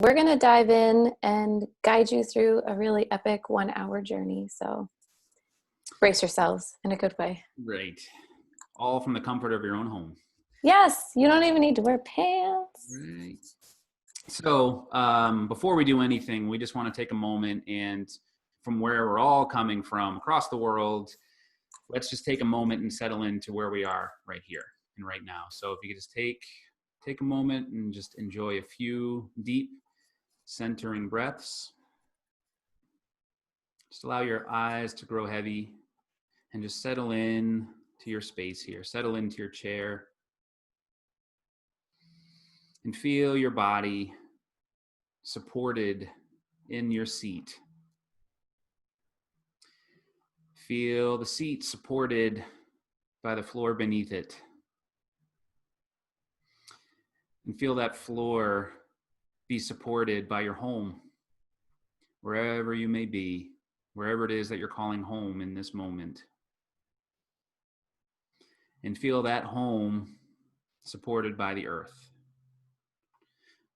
we're going to dive in and guide you through a really epic 1-hour journey. So brace yourselves in a good way. Right. All from the comfort of your own home. Yes, you don't even need to wear pants. Right. So before we do anything, we just want to take a moment, and from where we're all coming from across the world, let's just take a moment and settle into where we are right here and right now. So if you could just take a moment and just enjoy a few deep centering breaths. Just allow your eyes to grow heavy and just settle in to your space here. Settle into your chair and feel your body supported in your seat. Feel the seat supported by the floor beneath it. And feel that floor be supported by your home, wherever you may be, wherever it is that you're calling home in this moment. And feel that home supported by the earth.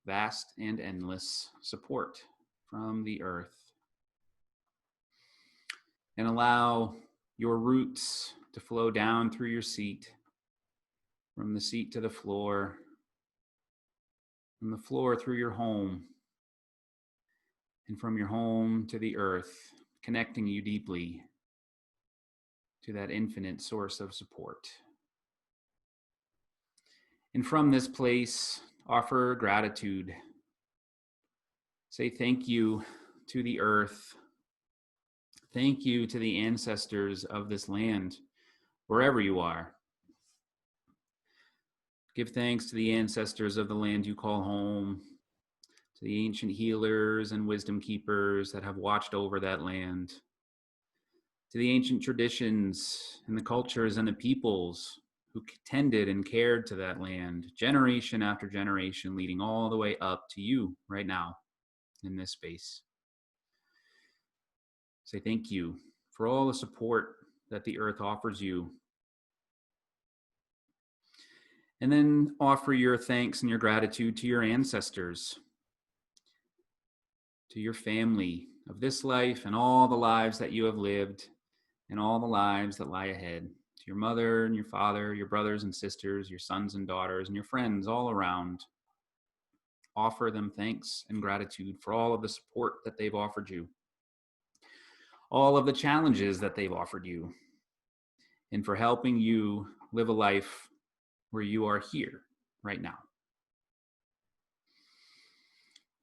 Vast and endless support from the earth. And allow your roots to flow down through your seat, from the seat to the floor, from the floor through your home, and from your home to the earth, connecting you deeply to that infinite source of support. And from this place, offer gratitude. Say thank you to the earth. Thank you to the ancestors of this land, wherever you are. Give thanks to the ancestors of the land you call home, to the ancient healers and wisdom keepers that have watched over that land, to the ancient traditions and the cultures and the peoples who tended and cared to that land, generation after generation, leading all the way up to you right now in this space. Say thank you for all the support that the earth offers you. And then offer your thanks and your gratitude to your ancestors, to your family of this life and all the lives that you have lived and all the lives that lie ahead. To your mother and your father, your brothers and sisters, your sons and daughters, and your friends all around. Offer them thanks and gratitude for all of the support that they've offered you, all of the challenges that they've offered you, and for helping you live a life where you are here right now.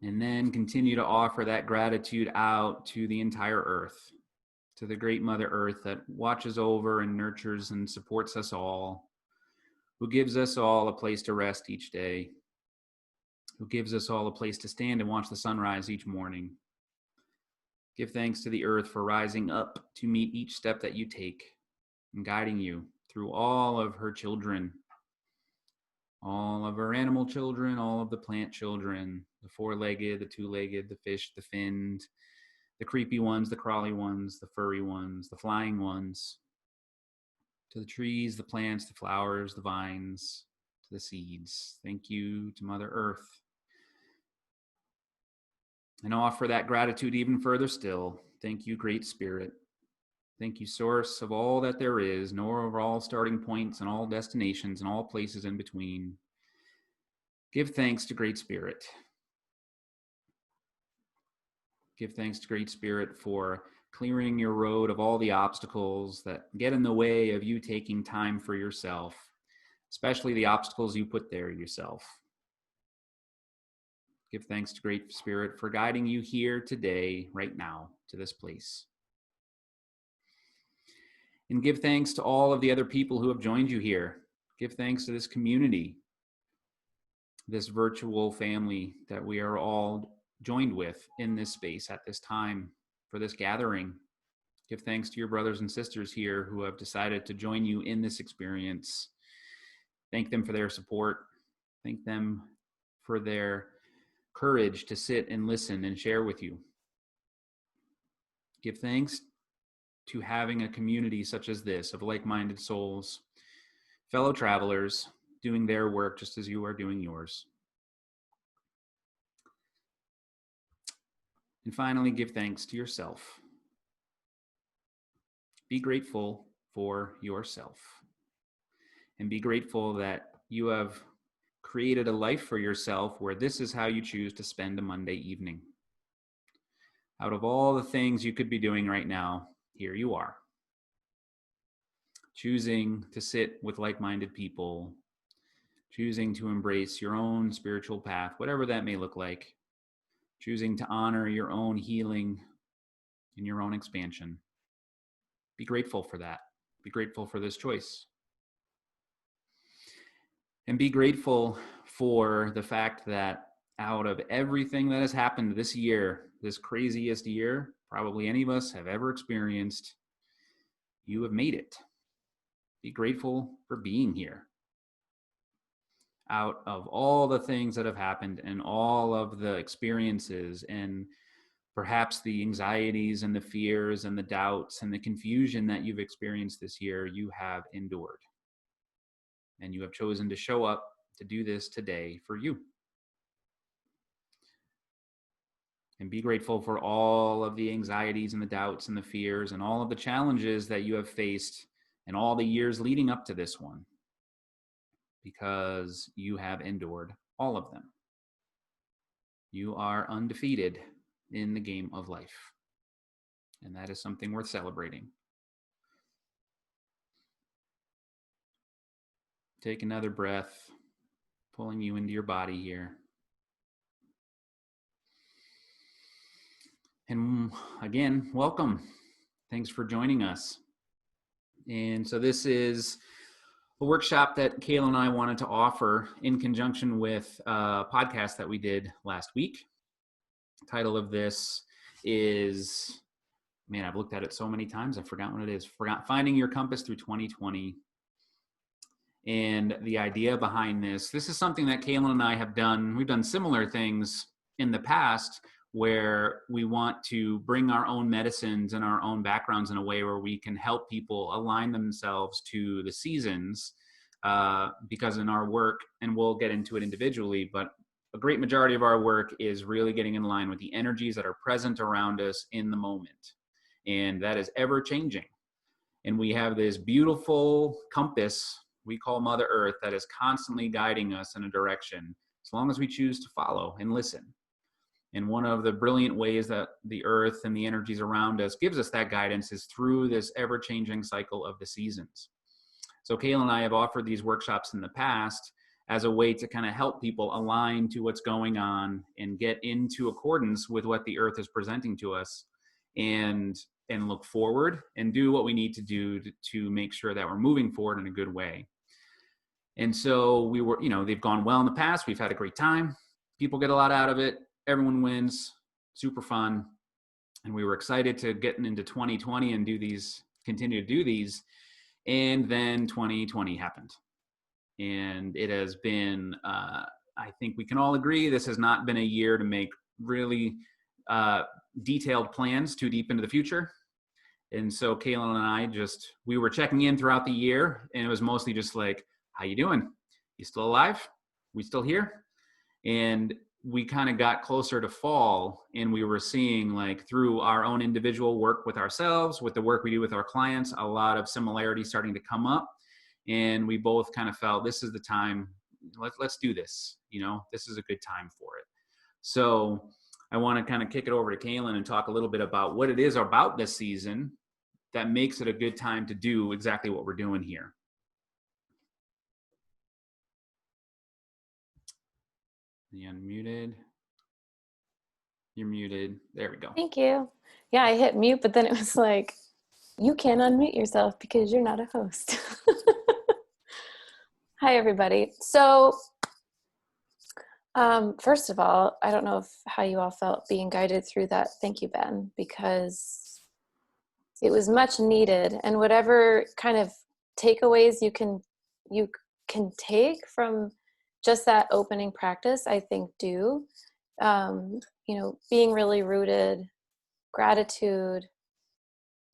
And then continue to offer that gratitude out to the entire earth, to the great Mother Earth that watches over and nurtures and supports us all, who gives us all a place to rest each day, who gives us all a place to stand and watch the sunrise each morning. Give thanks to the earth for rising up to meet each step that you take and guiding you through all of her children, all of her animal children, all of the plant children, the four-legged, the two-legged, the fish, the finned, the creepy ones, the crawly ones, the furry ones, the flying ones, to the trees, the plants, the flowers, the vines, to the seeds. Thank you to Mother Earth. And offer that gratitude even further still. Thank you, Great Spirit. Thank you, source of all that there is, nor of all starting points and all destinations and all places in between. Give thanks to Great Spirit. Give thanks to Great Spirit for clearing your road of all the obstacles that get in the way of you taking time for yourself, especially the obstacles you put there yourself. Give thanks to Great Spirit for guiding you here today, right now, to this place. And give thanks to all of the other people who have joined you here. Give thanks to this community, this virtual family that we are all joined with in this space at this time for this gathering. Give thanks to your brothers and sisters here who have decided to join you in this experience. Thank them for their support. Thank them for their courage to sit and listen and share with you. Give thanks to having a community such as this of like-minded souls, fellow travelers doing their work just as you are doing yours. And finally, give thanks to yourself. Be grateful for yourself. And be grateful that you have created a life for yourself where this is how you choose to spend a Monday evening. Out of all the things you could be doing right now, here you are. Choosing to sit with like-minded people, choosing to embrace your own spiritual path, whatever that may look like, choosing to honor your own healing and your own expansion. Be grateful for that. Be grateful for this choice. And be grateful for the fact that out of everything that has happened this year, this craziest year probably any of us have ever experienced, you have made it. Be grateful for being here. Out of all the things that have happened and all of the experiences and perhaps the anxieties and the fears and the doubts and the confusion that you've experienced this year, you have endured. And you have chosen to show up to do this today for you. And be grateful for all of the anxieties and the doubts and the fears and all of the challenges that you have faced in all the years leading up to this one, because you have endured all of them. You are undefeated in the game of life. And that is something worth celebrating. Take another breath, pulling you into your body here. And again, welcome. Thanks for joining us. And so this is a workshop that Cailin and I wanted to offer in conjunction with a podcast that we did last week. The title of this is, man, I've looked at it so many times, I've forgotten what it is. Finding Your Compass Through 2020. And the idea behind this is something that Cailin and I have done. We've done similar things in the past where we want to bring our own medicines and our own backgrounds in a way where we can help people align themselves to the seasons, because in our work, and we'll get into it individually, but a great majority of our work is really getting in line with the energies that are present around us in the moment. And that is ever changing. And we have this beautiful compass we call Mother Earth that is constantly guiding us in a direction as long as we choose to follow and listen. And one of the brilliant ways that the earth and the energies around us gives us that guidance is through this ever-changing cycle of the seasons. So Cailin and I have offered these workshops in the past as a way to kind of help people align to what's going on and get into accordance with what the earth is presenting to us, and look forward and do what we need to do to make sure that we're moving forward in a good way. And so we were, they've gone well in the past. We've had a great time. People get a lot out of it. Everyone wins. Super fun. And we were excited to get into 2020 and continue to do these. And then 2020 happened. And it has been, I think we can all agree, this has not been a year to make really detailed plans too deep into the future. And so Cailin and I we were checking in throughout the year, and it was mostly just like, how you doing? You still alive? We still here? And we kind of got closer to fall, and we were seeing, like, through our own individual work with ourselves, with the work we do with our clients, a lot of similarities starting to come up. And we both kind of felt this is the time, let's do this. This is a good time for it. So I want to kind of kick it over to Cailin and talk a little bit about what it is about this season that makes it a good time to do exactly what we're doing here. You unmuted. You're muted. There we go. Thank you. Yeah, I hit mute, but then it was like, you can't unmute yourself because you're not a host. Hi, everybody. So first of all, I don't know how you all felt being guided through that. Thank you, Ben, because it was much needed. And whatever kind of takeaways you can take from just that opening practice, I think being really rooted, gratitude,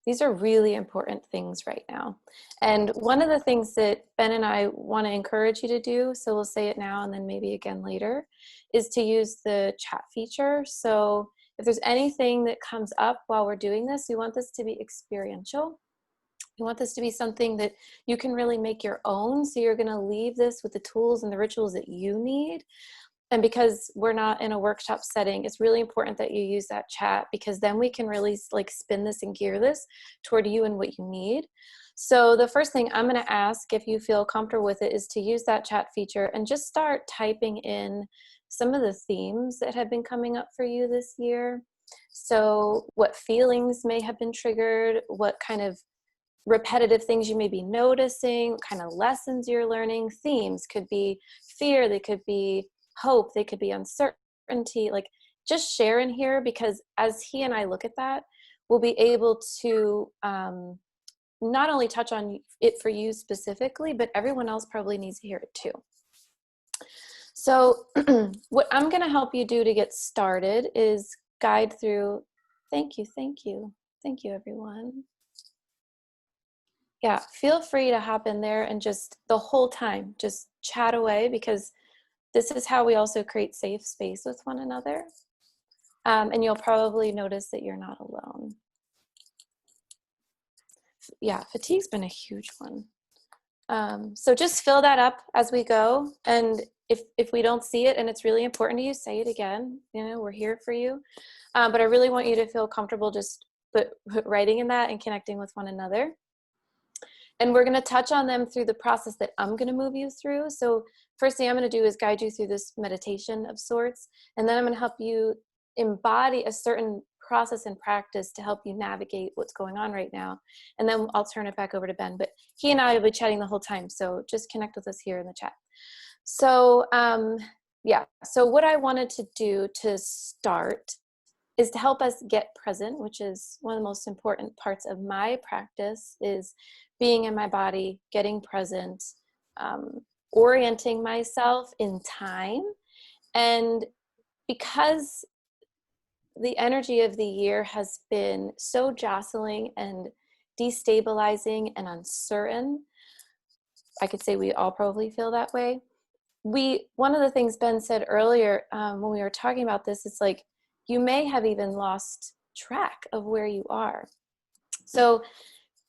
these are really important things right now. And one of the things that Ben and I want to encourage you to do, so we'll say it now and then maybe again later, is to use the chat feature. So If there's anything that comes up while we're doing this, we want this to be experiential. We want this to be something that you can really make your own. So you're going to leave this with the tools and the rituals that you need. And because we're not in a workshop setting, it's really important that you use that chat, because then we can really like spin this and gear this toward you and what you need. So the first thing I'm going to ask, if you feel comfortable with it, is to use that chat feature and just start typing in some of the themes that have been coming up for you this year. So what feelings may have been triggered, what kind of repetitive things you may be noticing, what kind of lessons you're learning. Themes could be fear, they could be hope, they could be uncertainty. Like, just share in here, because as he and I look at that, we'll be able to not only touch on it for you specifically, but everyone else probably needs to hear it too. So what I'm going to help you do to get started is guide through. Thank you everyone. Yeah, feel free to hop in there and just the whole time just chat away, because this is how we also create safe space with one another. And you'll probably notice that you're not alone. Yeah, fatigue's been a huge one. So just fill that up as we go. And if we don't see it and it's really important to you, say it again. You know, we're here for you. But I really want you to feel comfortable just writing in that and connecting with one another. And we're going to touch on them through the process that I'm going to move you through. So first thing I'm going to do is guide you through this meditation of sorts. And then I'm going to help you embody a certain process and practice to help you navigate what's going on right now. And then I'll turn it back over to Ben. But he and I will be chatting the whole time. So just connect with us here in the chat. So yeah, so what I wanted to do to start is to help us get present, which is one of the most important parts of my practice, is being in my body, getting present, orienting myself in time. And because the energy of the year has been so jostling and destabilizing and uncertain, I could say we all probably feel that way. One of the things Ben said earlier when we were talking about this, is like, you may have even lost track of where you are. So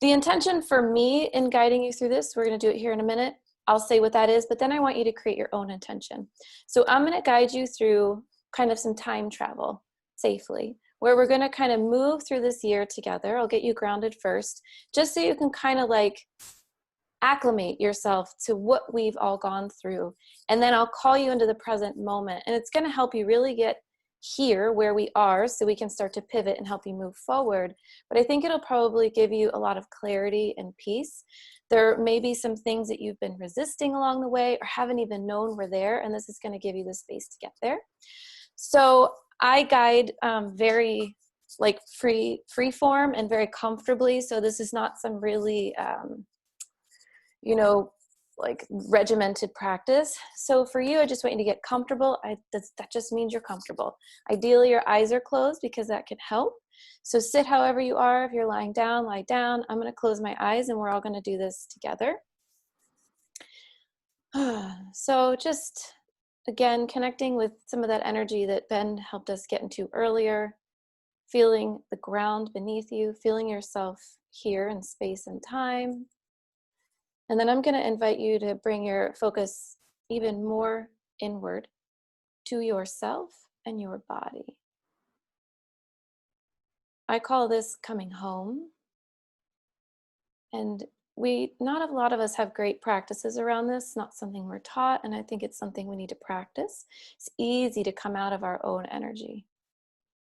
the intention for me in guiding you through this, we're going to do it here in a minute. I'll say what that is, but then I want you to create your own intention. So I'm going to guide you through kind of some time travel safely, where we're going to kind of move through this year together. I'll get you grounded first, just so you can kind of like acclimate yourself to what we've all gone through. And then I'll call you into the present moment. And it's going to help you really get here where we are, so we can start to pivot and help you move forward. But I think it'll probably give you a lot of clarity and peace. There may be some things that you've been resisting along the way or haven't even known were there, and this is going to give you the space to get there. So I guide very like free form and very comfortably. So this is not some really you know, like regimented practice. So for you, I just want you to get comfortable. That just means you're comfortable. Ideally, your eyes are closed, because that can help. So sit however you are. If you're lying down, lie down. I'm going to close my eyes and we're all going to do this together. So just, again, connecting with some of that energy that Ben helped us get into earlier, feeling the ground beneath you, feeling yourself here in space and time. And then I'm going to invite you to bring your focus even more inward to yourself and your body. I call this coming home. And not a lot of us have great practices around this, not something we're taught, and I think it's something we need to practice. It's easy to come out of our own energy.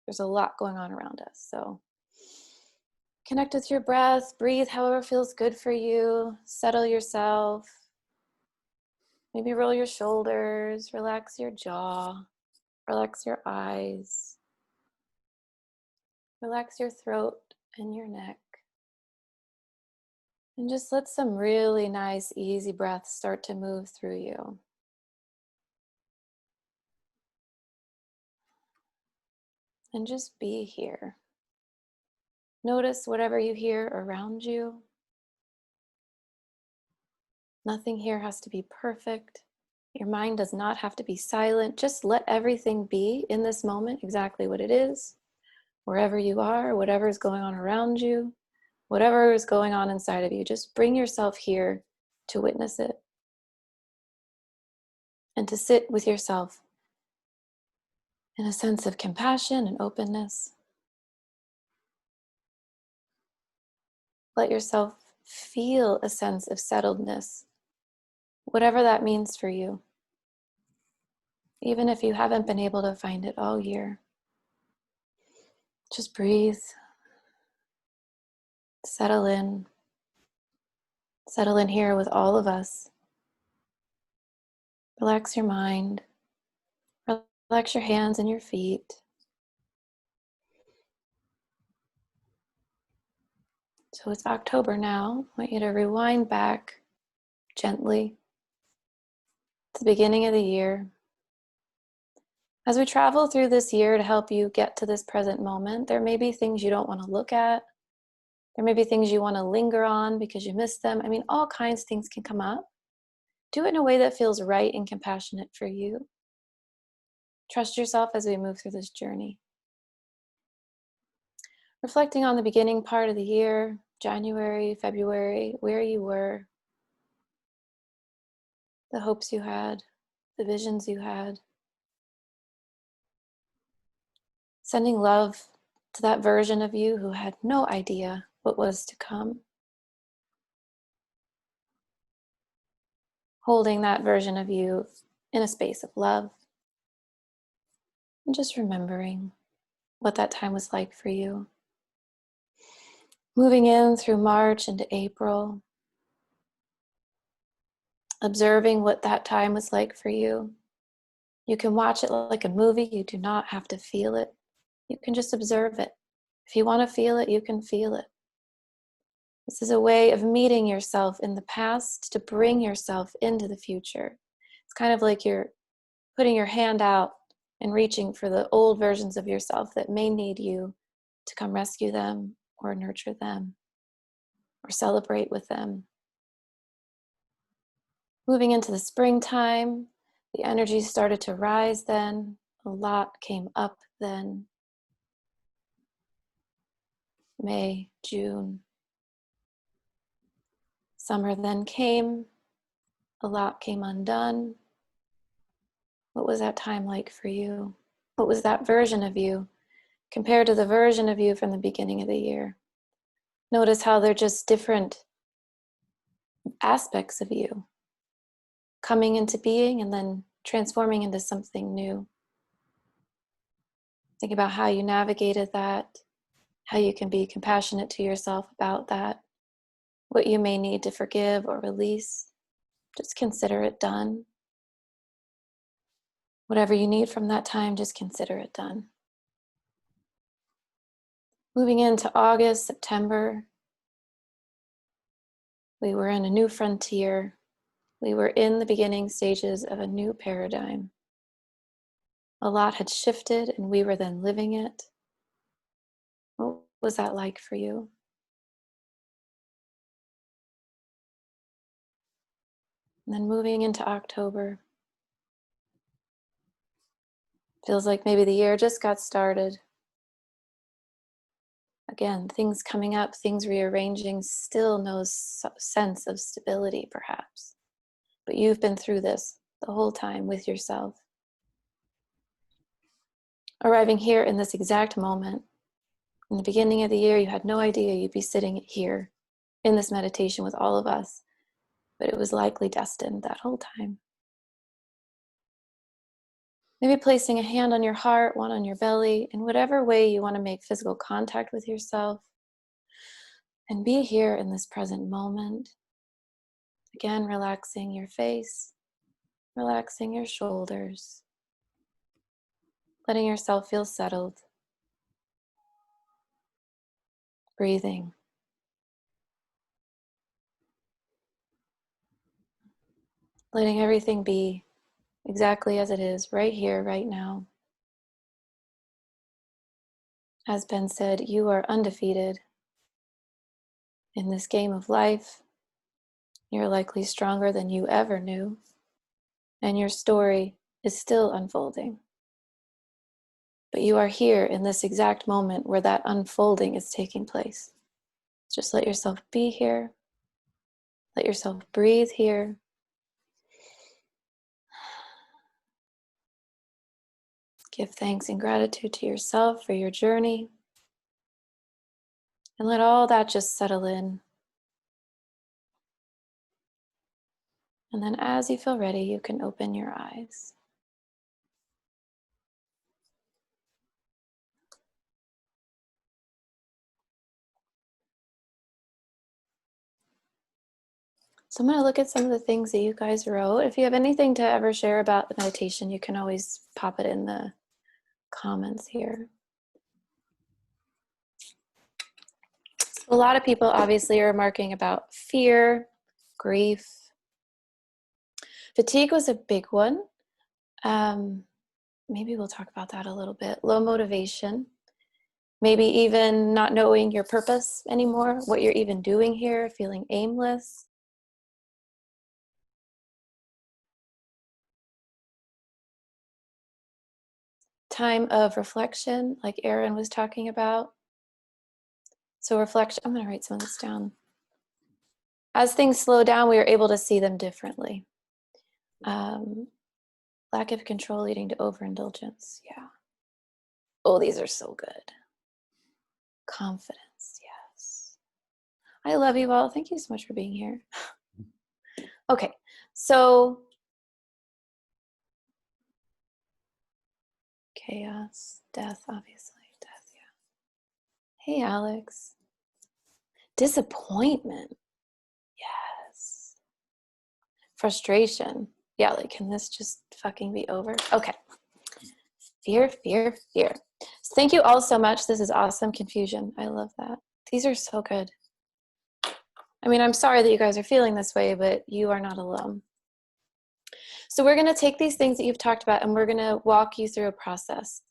There's a lot going on around us, so connect with your breath, breathe however feels good for you, settle yourself. Maybe roll your shoulders, relax your jaw, relax your eyes, relax your throat and your neck. And just let some really nice, easy breaths start to move through you. And just be here. Notice whatever you hear around you. Nothing here has to be perfect. Your mind does not have to be silent. Just let everything be in this moment exactly what it is. wherever you are, whatever is going on around you, whatever is going on inside of you. Just bring yourself here to witness it and to sit with yourself in a sense of compassion and openness. Let yourself feel a sense of settledness, whatever that means for you, even if you haven't been able to find it all year. Just breathe, settle in here with all of us. Relax your mind, relax your hands and your feet. So it's October now. I want you to rewind back gently to the beginning of the year. As we travel through this year to help you get to this present moment, there may be things you don't want to look at. There may be things you want to linger on because you miss them. I mean, all kinds of things can come up. Do it in a way that feels right and compassionate for you. Trust yourself as we move through this journey. Reflecting on the beginning part of the year, January, February, where you were, the hopes you had, the visions you had. Sending love to that version of you who had no idea what was to come. Holding that version of you in a space of love. And just remembering what that time was like for you. Moving in through March into April. Observing what that time was like for you. You can watch it like a movie. You do not have to feel it. You can just observe it. If you want to feel it, you can feel it. This is a way of meeting yourself in the past to bring yourself into the future. It's kind of like you're putting your hand out and reaching for the old versions of yourself that may need you to come rescue them or nurture them or celebrate with them. Moving into the springtime, the energy started to rise then. A lot came up then. May, June. Summer then came. A lot came undone. What was that time like for you? What was that version of you compared to the version of you from the beginning of the year? Notice how they're just different aspects of you coming into being and then transforming into something new. Think about how you navigated that, how you can be compassionate to yourself about that, what you may need to forgive or release. Just consider it done. Whatever you need from that time, just consider it done. Moving into August, September, we were in a new frontier. We were in the beginning stages of a new paradigm. A lot had shifted and we were then living it. What was that like for you? And then moving into October. Feels like maybe the year just got started. Again, things coming up, things rearranging, still no sense of stability perhaps. But you've been through this the whole time with yourself. Arriving here in this exact moment, in the beginning of the year, you had no idea you'd be sitting here in this meditation with all of us, but it was likely destined that whole time. Maybe placing a hand on your heart, one on your belly, in whatever way you want to make physical contact with yourself. And be here in this present moment. Again, relaxing your face, relaxing your shoulders, letting yourself feel settled. Breathing. Letting everything be exactly as it is, right here, right now. As Ben said, you are undefeated in this game of life. You're likely stronger than you ever knew, and your story is still unfolding. But you are here in this exact moment where that unfolding is taking place. Just let yourself be here. Let yourself breathe here. Give thanks and gratitude to yourself for your journey. And let all that just settle in. And then as you feel ready, you can open your eyes. So I'm going to look at some of the things that you guys wrote. If you have anything to ever share about the meditation, you can always pop it in the comments here. So a lot of people obviously are remarking about fear, grief. Fatigue was a big one. Maybe we'll talk about that a little bit. Low motivation. Maybe even not knowing your purpose anymore, what you're even doing here, feeling aimless. Time of reflection, like Erin was talking about. So reflection, I'm going to write some of this down. As things slow down, we are able to see them differently. Lack of control leading to overindulgence. Yeah. Oh, these are so good. Confidence. Yes. I love you all. Thank you so much for being here. Okay. So chaos, death, obviously. Death, yeah. Hey, Alex. Disappointment. Yes. Frustration. Yeah, like, can this just fucking be over? Okay. Fear, fear, fear. Thank you all so much. This is awesome. Confusion. I love that. These are so good. I mean, I'm sorry that you guys are feeling this way, but you are not alone. So we're going to take these things that you've talked about and we're going to walk you through a process.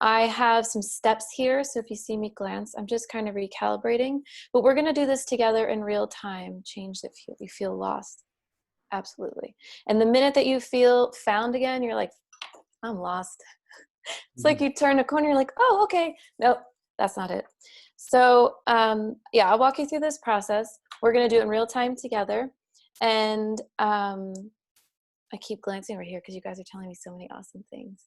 I have some steps here, so if you see me glance, I'm just kind of recalibrating, but we're going to do this together in real time. Change if you feel lost. Absolutely. And the minute that you feel found again, you're like, I'm lost. It's like you turn a corner, you're like, oh, okay. Nope, that's not it. So yeah, I'll walk you through this process. We're going to do it in real time together. And I keep glancing over here because you guys are telling me so many awesome things.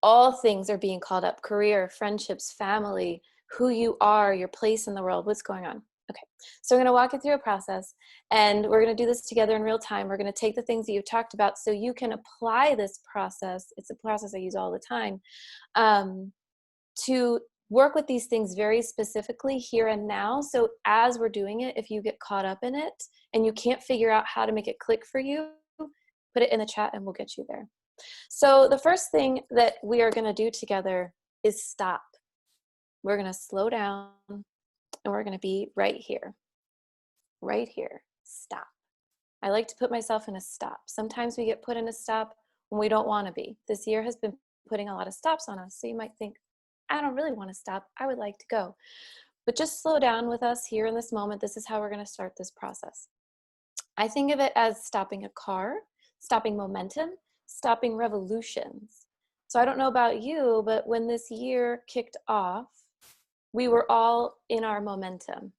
All things are being called up: career, friendships, family, who you are, your place in the world, what's going on. Okay, so we're going to walk you through a process and we're going to do this together in real time. We're going to take the things that you've talked about so you can apply this process. It's a process I use all the time to work with these things very specifically here and now. So as we're doing it, if you get caught up in it and you can't figure out how to make it click for you, put it in the chat and we'll get you there. So the first thing that we are going to do together is stop. We're going to slow down and we're going to be right here. Right here. Stop. I like to put myself in a stop. Sometimes we get put in a stop when we don't want to be. This year has been putting a lot of stops on us. So you might think, I don't really want to stop. I would like to go. But just slow down with us here in this moment. This is how we're going to start this process. I think of it as stopping a car, stopping momentum, stopping revolutions. So I don't know about you, but when this year kicked off, we were all in our momentum,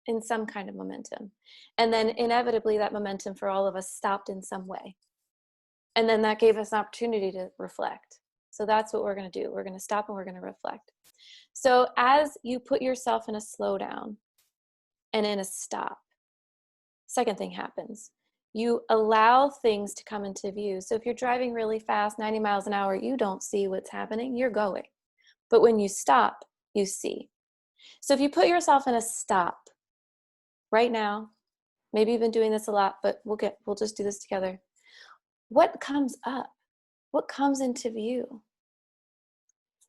in some kind of momentum. And then inevitably that momentum for all of us stopped in some way. And then that gave us an opportunity to reflect. So that's what we're going to do. We're going to stop and we're going to reflect. So as you put yourself in a slowdown and in a stop, second thing happens. You allow things to come into view. So if you're driving really fast, 90 miles an hour, you don't see what's happening, you're going. But when you stop, you see. So if you put yourself in a stop right now, maybe you've been doing this a lot, but we'll just do this together. What comes up? What comes into view?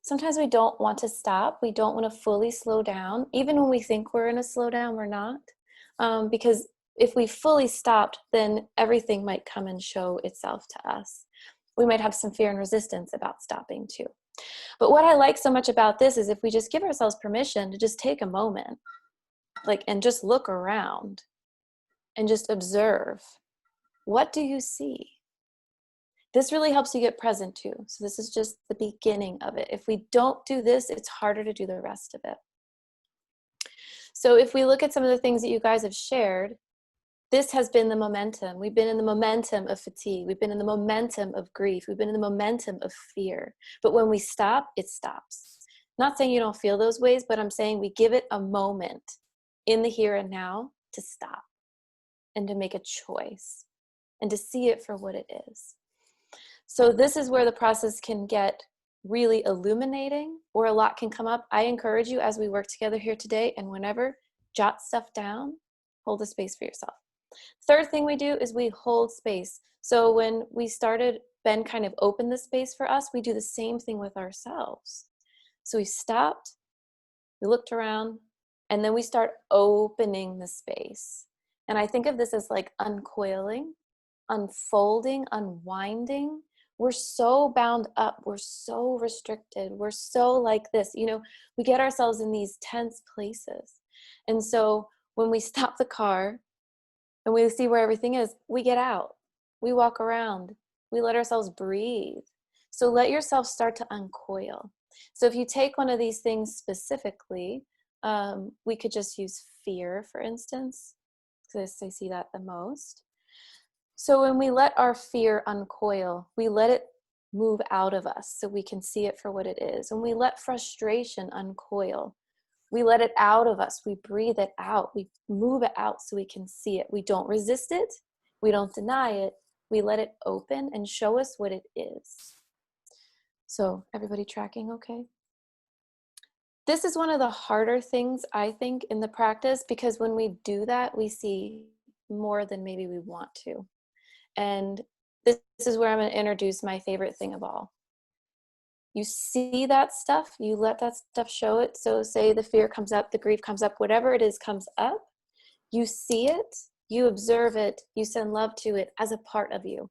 Sometimes we don't want to stop. We don't want to fully slow down. Even when we think we're in a slowdown, we're not. Because if we fully stopped, then everything might come and show itself to us. We might have some fear and resistance about stopping too. But what I like so much about this is if we just give ourselves permission to just take a moment, and just look around and just observe. What do you see? This really helps you get present too. So this is just the beginning of it. If we don't do this, it's harder to do the rest of it. So if we look at some of the things that you guys have shared, this has been the momentum. We've been in the momentum of fatigue. We've been in the momentum of grief. We've been in the momentum of fear. But when we stop, it stops. Not saying you don't feel those ways, but I'm saying we give it a moment in the here and now to stop and to make a choice and to see it for what it is. So this is where the process can get really illuminating, or a lot can come up. I encourage you, as we work together here today and whenever, jot stuff down, hold a space for yourself. Third thing we do is we hold space. So when we started, Ben kind of opened the space for us, we do the same thing with ourselves. So we stopped, we looked around, and then we start opening the space. And I think of this as like uncoiling, unfolding, unwinding. We're so bound up. We're so restricted. We're so like this. You know, we get ourselves in these tense places. And so when we stop the car and we see where everything is, we get out. We walk around. We let ourselves breathe. So let yourself start to uncoil. So if you take one of these things specifically, we could just use fear, for instance, because I see that the most. So when we let our fear uncoil, we let it move out of us so we can see it for what it is. When we let frustration uncoil, we let it out of us. We breathe it out. We move it out so we can see it. We don't resist it. We don't deny it. We let it open and show us what it is. So everybody tracking okay? This is one of the harder things, I think, in the practice, because when we do that, we see more than maybe we want to. And this is where I'm going to introduce my favorite thing of all. You see that stuff, you let that stuff show it. So say the fear comes up, the grief comes up, whatever it is comes up, you see it, you observe it, you send love to it as a part of you.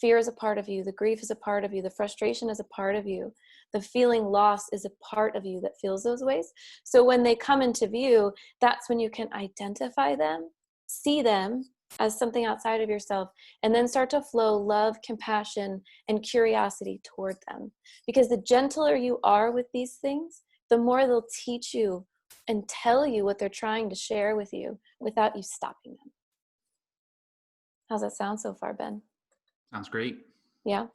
Fear is a part of you, the grief is a part of you, the frustration is a part of you, the feeling lost is a part of you that feels those ways. So when they come into view, that's when you can identify them, see them as something outside of yourself, and then start to flow love, compassion, and curiosity toward them. Because the gentler you are with these things, the more they'll teach you and tell you what they're trying to share with you without you stopping them. How's that sound so far, Ben? Sounds great. Yeah.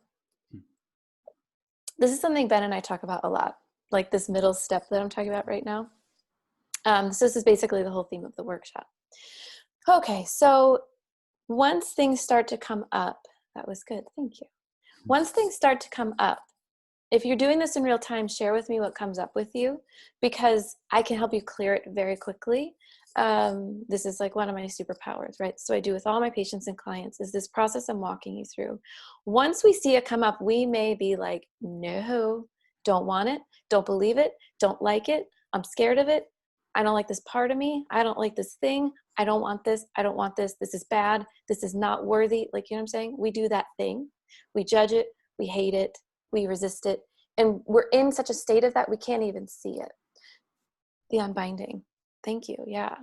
This is something Ben and I talk about a lot, like this middle step that I'm talking about right now. So this is basically the whole theme of the workshop. Okay, so once things start to come up, that was good, thank you. Once things start to come up, if you're doing this in real time, share with me what comes up with you, because I can help you clear it very quickly. This is like one of my superpowers, right? So I do with all my patients and clients is this process I'm walking you through. Once we see it come up, we may be like, no, don't want it, don't believe it, don't like it, I'm scared of it, I don't like this part of me, I don't like this thing, I don't want this, I don't want this, this is bad, this is not worthy. Like, you know what I'm saying? We do that thing. We judge it, we hate it, we resist it, and we're in such a state of that we can't even see it. The unbinding. Thank you. Yeah.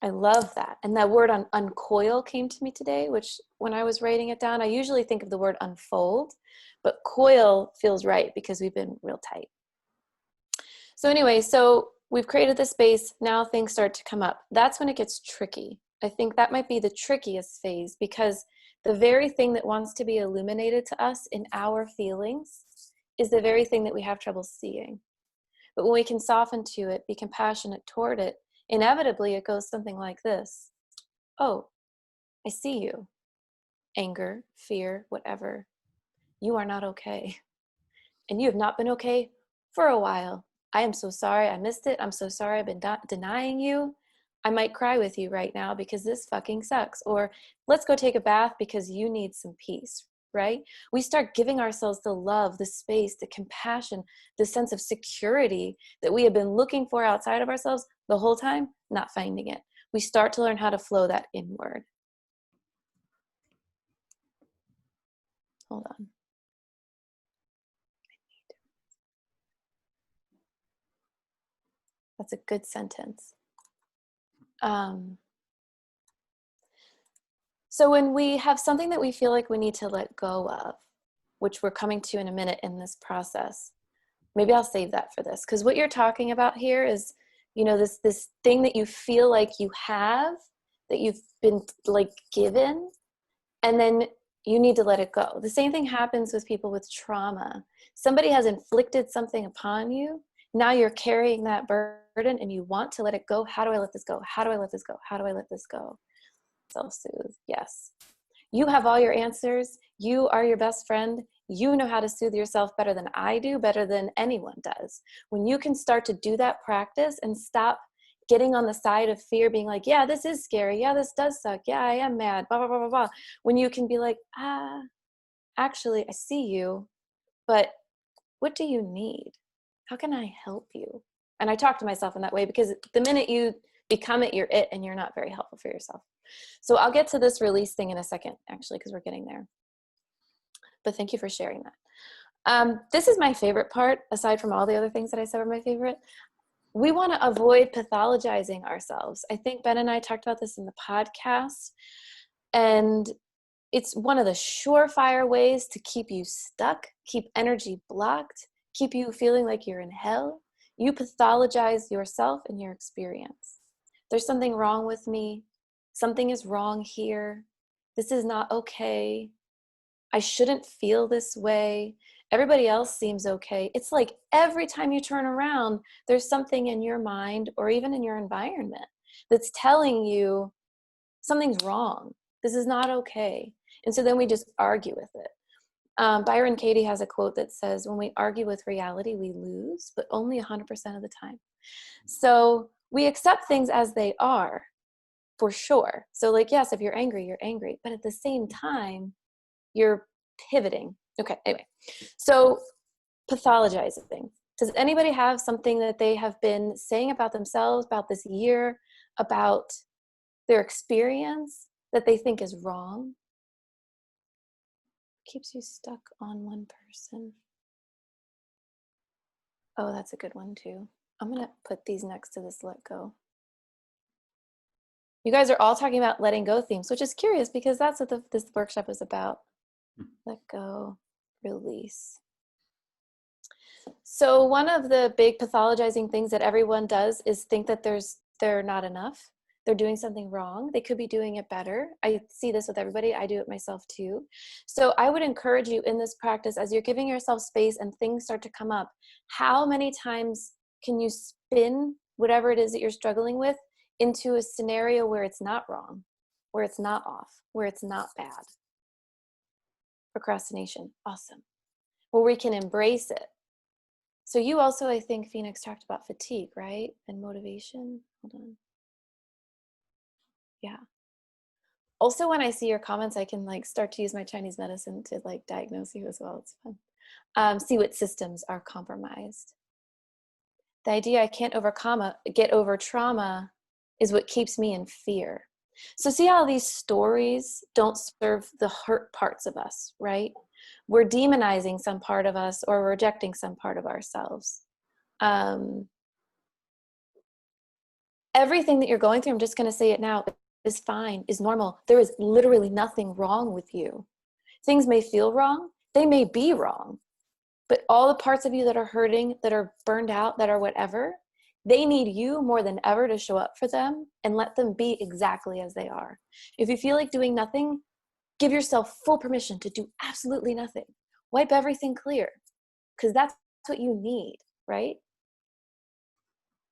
I love that. And that word uncoil came to me today, which when I was writing it down, I usually think of the word unfold, but coil feels right because we've been real tight. So anyway, so we've created the space. Now things start to come up. That's when it gets tricky. I think that might be the trickiest phase, because the very thing that wants to be illuminated to us in our feelings is the very thing that we have trouble seeing. But when we can soften to it, be compassionate toward it, inevitably it goes something like this. Oh, I see you. Anger, fear, whatever. You are not okay. And you have not been okay for a while. I am so sorry I missed it. I'm so sorry I've been denying you. I might cry with you right now because this fucking sucks. Or let's go take a bath because you need some peace, right? We start giving ourselves the love, the space, the compassion, the sense of security that we have been looking for outside of ourselves the whole time, not finding it. We start to learn how to flow that inward. Hold on. That's a good sentence. So when we have something that we feel like we need to let go of, which we're coming to in a minute in this process. Maybe I'll save that for this, because what you're talking about here is, this thing that you feel like you have, that you've been like given, and then you need to let it go. The same thing happens with people with trauma. Somebody has inflicted something upon you. Now you're carrying that burden and you want to let it go. How do I let this go? How do I let this go? How do I let this go? Self-soothe. Yes. You have all your answers. You are your best friend. You know how to soothe yourself better than I do, better than anyone does. When you can start to do that practice and stop getting on the side of fear, being like, yeah, this is scary. Yeah, this does suck. Yeah, I am mad, blah, blah, blah, blah, blah. When you can be like, actually, I see you, but what do you need? How can I help you? And I talk to myself in that way, because the minute you become it, you're it, and you're not very helpful for yourself. So I'll get to this release thing in a second, actually, because we're getting there. But thank you for sharing that. This is my favorite part, aside from all the other things that I said were my favorite. We want to avoid pathologizing ourselves. I think Ben and I talked about this in the podcast, and it's one of the surefire ways to keep you stuck, keep energy blocked, keep you feeling like you're in hell. You pathologize yourself and your experience. There's something wrong with me. Something is wrong here. This is not okay. I shouldn't feel this way. Everybody else seems okay. It's like every time you turn around, there's something in your mind or even in your environment that's telling you something's wrong. This is not okay. And so then we just argue with it. Byron Katie has a quote that says, when we argue with reality, we lose, but only 100% of the time. So we accept things as they are, for sure. So like, yes, if you're angry, you're angry. But at the same time, you're pivoting. Okay, anyway. So pathologizing. Does anybody have something that they have been saying about themselves, about this year, about their experience that they think is wrong? Keeps you stuck on one person. Oh, that's a good one too. I'm going to put these next to this let go. You guys are all talking about letting go themes, which is curious because that's what this workshop is about. Let go, release. So one of the big pathologizing things that everyone does is think that they're not enough. They're doing something wrong. They could be doing it better. I see this with everybody. I do it myself too. So I would encourage you in this practice, as you're giving yourself space and things start to come up, how many times can you spin whatever it is that you're struggling with into a scenario where it's not wrong, where it's not off, where it's not bad? Procrastination. Awesome. Where we can embrace it. So you also, I think, Phoenix, talked about fatigue, right? And motivation. Hold on. Yeah. Also, when I see your comments, I can like start to use my Chinese medicine to like diagnose you as well. It's fun. See what systems are compromised. The idea I can't get over trauma is what keeps me in fear. So see how these stories don't serve the hurt parts of us, right? We're demonizing some part of us or rejecting some part of ourselves. Everything that you're going through, I'm just going to say it now, is fine, is normal. There is literally nothing wrong with you. Things may feel wrong. They may be wrong. But all the parts of you that are hurting, that are burned out, that are whatever, they need you more than ever to show up for them and let them be exactly as they are. If you feel like doing nothing, give yourself full permission to do absolutely nothing. Wipe everything clear, because that's what you need, right?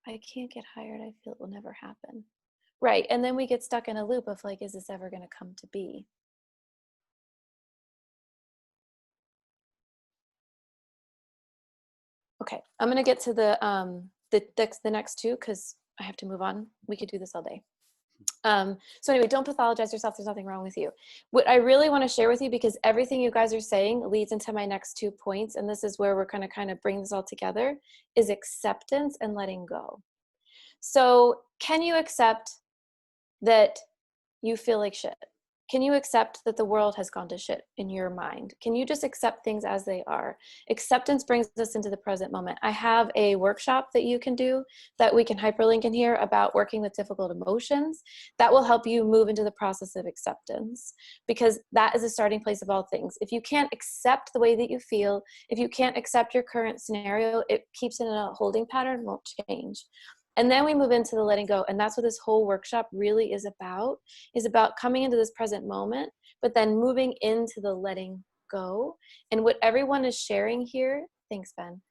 I can't get hired. I feel it will never happen. Right. And then we get stuck in a loop of like, is this ever going to come to be? Okay. I'm going to get to the next two because I have to move on. We could do this all day. So anyway, don't pathologize yourself. There's nothing wrong with you. What I really want to share with you, because everything you guys are saying leads into my next 2 points, and this is where we're going to kind of bring this all together, is acceptance and letting go. So can you accept that you feel like shit? Can you accept that the world has gone to shit in your mind? Can you just accept things as they are? Acceptance brings us into the present moment. I have a workshop that you can do that we can hyperlink in here about working with difficult emotions that will help you move into the process of acceptance, because that is a starting place of all things. If you can't accept the way that you feel, if you can't accept your current scenario, it keeps it in a holding pattern, won't change. And then we move into the letting go. And that's what this whole workshop really is about coming into this present moment, but then moving into the letting go. And what everyone is sharing here, thanks, Ben.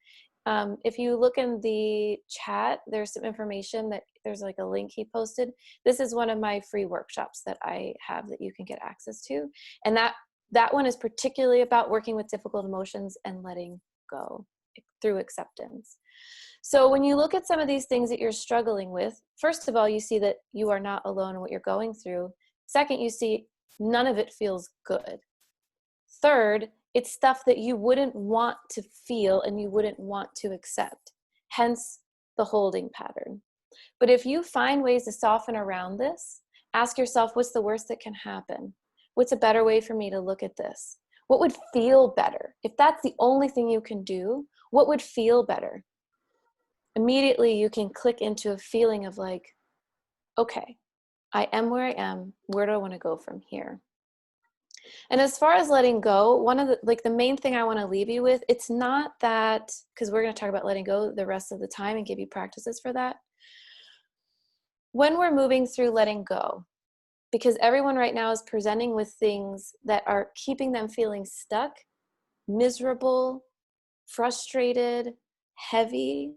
If you look in the chat, there's some information that there's like a link he posted. This is one of my free workshops that I have that you can get access to. And that one is particularly about working with difficult emotions and letting go through acceptance. So when you look at some of these things that you're struggling with, first of all, you see that you are not alone in what you're going through. Second, you see none of it feels good. Third, it's stuff that you wouldn't want to feel and you wouldn't want to accept, hence the holding pattern. But if you find ways to soften around this, ask yourself, what's the worst that can happen? What's a better way for me to look at this? What would feel better? If that's the only thing you can do, what would feel better? Immediately you can click into a feeling of like, okay, I am where I am. Where do I want to go from here? And as far as letting go, one of the main thing I want to leave you with, it's not that, because we're going to talk about letting go the rest of the time and give you practices for that. When we're moving through letting go, because everyone right now is presenting with things that are keeping them feeling stuck, miserable, frustrated, heavy,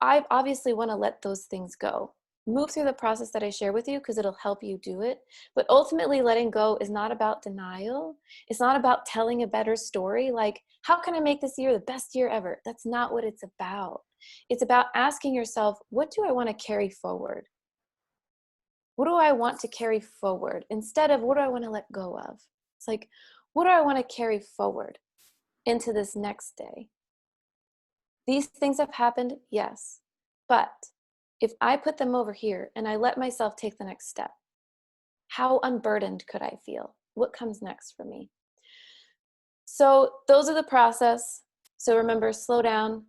I obviously want to let those things go. Move through the process that I share with you because it'll help you do it. But ultimately, letting go is not about denial. It's not about telling a better story. Like, how can I make this year the best year ever? That's not what it's about. It's about asking yourself, what do I want to carry forward? What do I want to carry forward? Instead of what do I want to let go of? It's like, what do I want to carry forward into this next day? These things have happened, yes. But if I put them over here and I let myself take the next step, how unburdened could I feel? What comes next for me? So those are the process. So remember, slow down,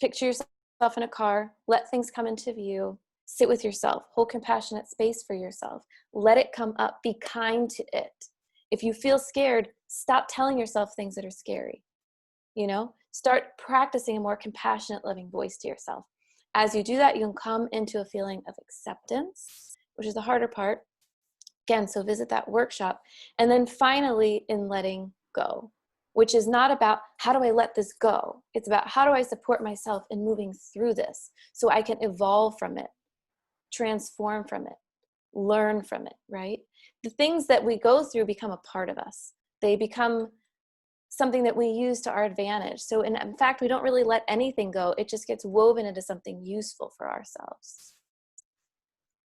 picture yourself in a car, let things come into view, sit with yourself, hold compassionate space for yourself, let it come up, be kind to it. If you feel scared, stop telling yourself things that are scary. Start practicing a more compassionate, loving voice to yourself. As you do that, you can come into a feeling of acceptance, which is the harder part. Again, so visit that workshop. And then finally, in letting go, which is not about how do I let this go? It's about how do I support myself in moving through this so I can evolve from it, transform from it, learn from it, right? The things that we go through become a part of us. They become something that we use to our advantage. So in fact, we don't really let anything go. It just gets woven into something useful for ourselves.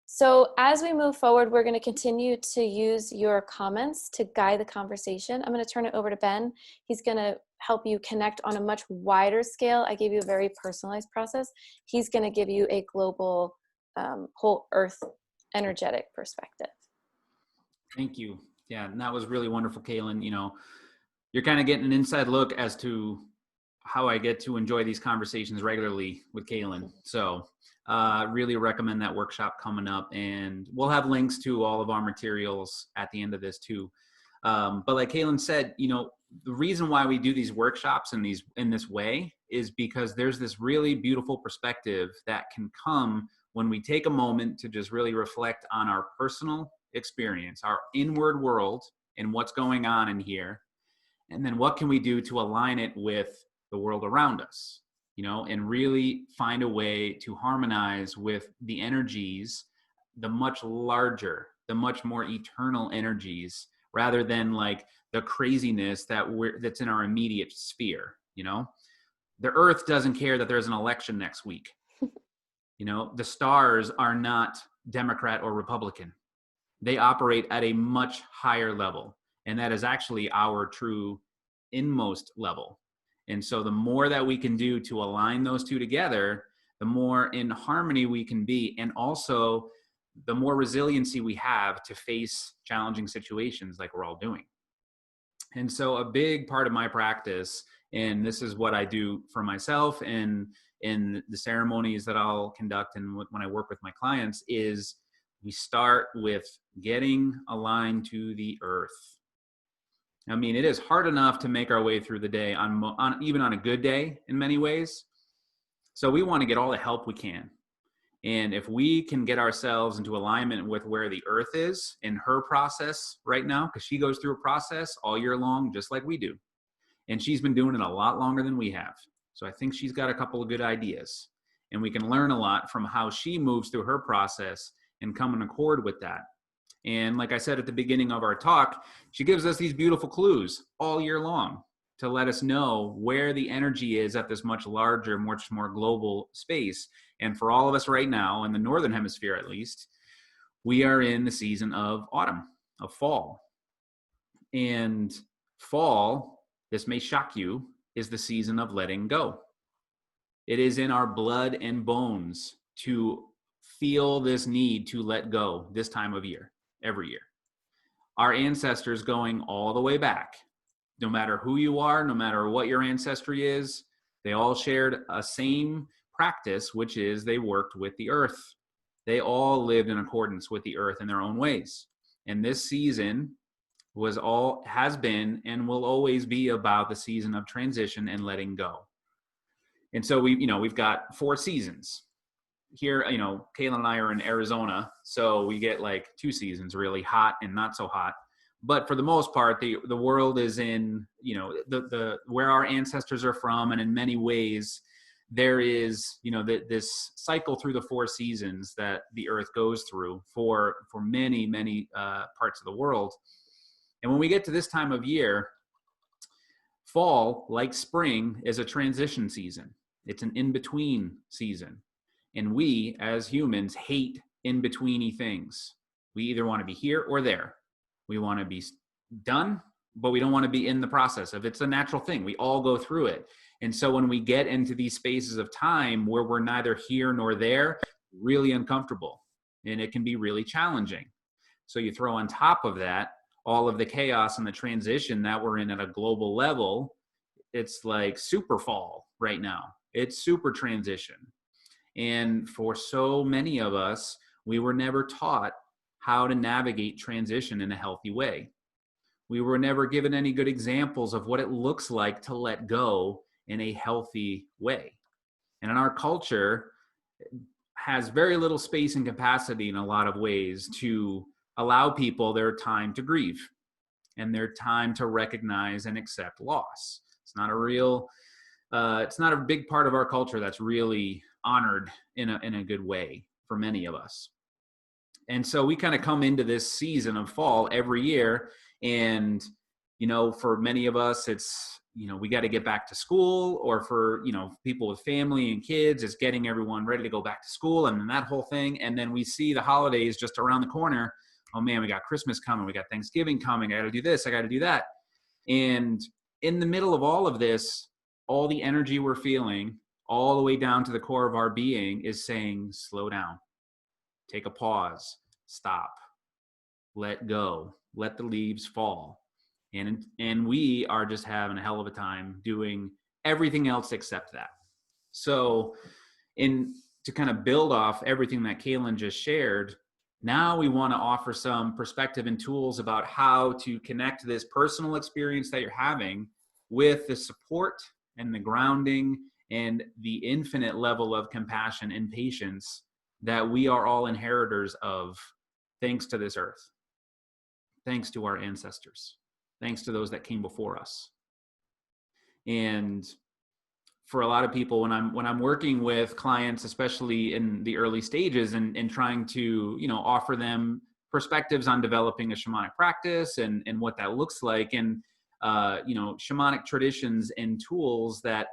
So as we move forward, we're going to continue to use your comments to guide the conversation. I'm going to turn it over to Ben. He's going to help you connect on a much wider scale. I gave you a very personalized process. He's going to give you a global, whole earth energetic perspective. Thank you. Yeah, and that was really wonderful, Cailin. You're kind of getting an inside look as to how I get to enjoy these conversations regularly with Cailin. So really recommend that workshop coming up, and we'll have links to all of our materials at the end of this too. But like Cailin said, the reason why we do these workshops in this way is because there's this really beautiful perspective that can come when we take a moment to just really reflect on our personal experience, our inward world, and what's going on in here. And then what can we do to align it with the world around us, and really find a way to harmonize with the energies, the much larger, the much more eternal energies, rather than like the craziness that's in our immediate sphere. The earth doesn't care that there's an election next week. The stars are not Democrat or Republican. They operate at a much higher level. And that is actually our true inmost level. And so the more that we can do to align those two together, the more in harmony we can be. And also the more resiliency we have to face challenging situations like we're all doing. And so a big part of my practice, and this is what I do for myself and in the ceremonies that I'll conduct and when I work with my clients, is we start with getting aligned to the earth. I mean, it is hard enough to make our way through the day on even on a good day in many ways. So we want to get all the help we can. And if we can get ourselves into alignment with where the earth is in her process right now, because she goes through a process all year long, just like we do. And she's been doing it a lot longer than we have. So I think she's got a couple of good ideas. And we can learn a lot from how she moves through her process and come in accord with that. And like I said at the beginning of our talk, she gives us these beautiful clues all year long to let us know where the energy is at this much larger, much more global space. And for all of us right now, in the Northern Hemisphere at least, we are in the season of autumn, of fall. And fall, this may shock you, is the season of letting go. It is in our blood and bones to feel this need to let go this time of year, every year. Our ancestors going all the way back, no matter who you are, no matter what your ancestry is, they all shared a same practice, which is they worked with the earth. They all lived in accordance with the earth in their own ways. And this season has been and will always be about the season of transition and letting go. And so we've got 4 seasons. Here, Cailin and I are in Arizona, so we get like 2 seasons, really hot and not so hot. But for the most part, the world is in, the where our ancestors are from, and in many ways, there is, this cycle through the 4 seasons that the earth goes through for many, many parts of the world. And when we get to this time of year, fall, like spring, is a transition season. It's an in-between season. And we, as humans, hate in-betweeny things. We either want to be here or there. We want to be done, but we don't want to be in the process of it's a natural thing. We all go through it. And so when we get into these spaces of time where we're neither here nor there, really uncomfortable, and it can be really challenging. So you throw on top of that all of the chaos and the transition that we're in at a global level. It's like super fall right now. It's super transition. And for so many of us, we were never taught how to navigate transition in a healthy way. We were never given any good examples of what it looks like to let go in a healthy way. And in our culture, has very little space and capacity in a lot of ways to allow people their time to grieve and their time to recognize and accept loss. It's not a big part of our culture that's really honored in a good way for many of us. And so we kind of come into this season of fall every year. And, for many of us, it's, we got to get back to school, or for, people with family and kids, it's getting everyone ready to go back to school and that whole thing. And then we see the holidays just around the corner. Oh man, we got Christmas coming. We got Thanksgiving coming. I got to do this. I got to do that. And in the middle of all of this, all the energy we're feeling all the way down to the core of our being is saying, slow down, take a pause, stop, let go, let the leaves fall. And we are just having a hell of a time doing everything else except that. So to kind of build off everything that Cailin just shared, now we want to offer some perspective and tools about how to connect this personal experience that you're having with the support and the grounding and the infinite level of compassion and patience that we are all inheritors of, thanks to this earth, thanks to our ancestors, thanks to those that came before us. And for a lot of people, when I'm working with clients, especially in the early stages, and trying to offer them perspectives on developing a shamanic practice and what that looks like, and shamanic traditions and tools that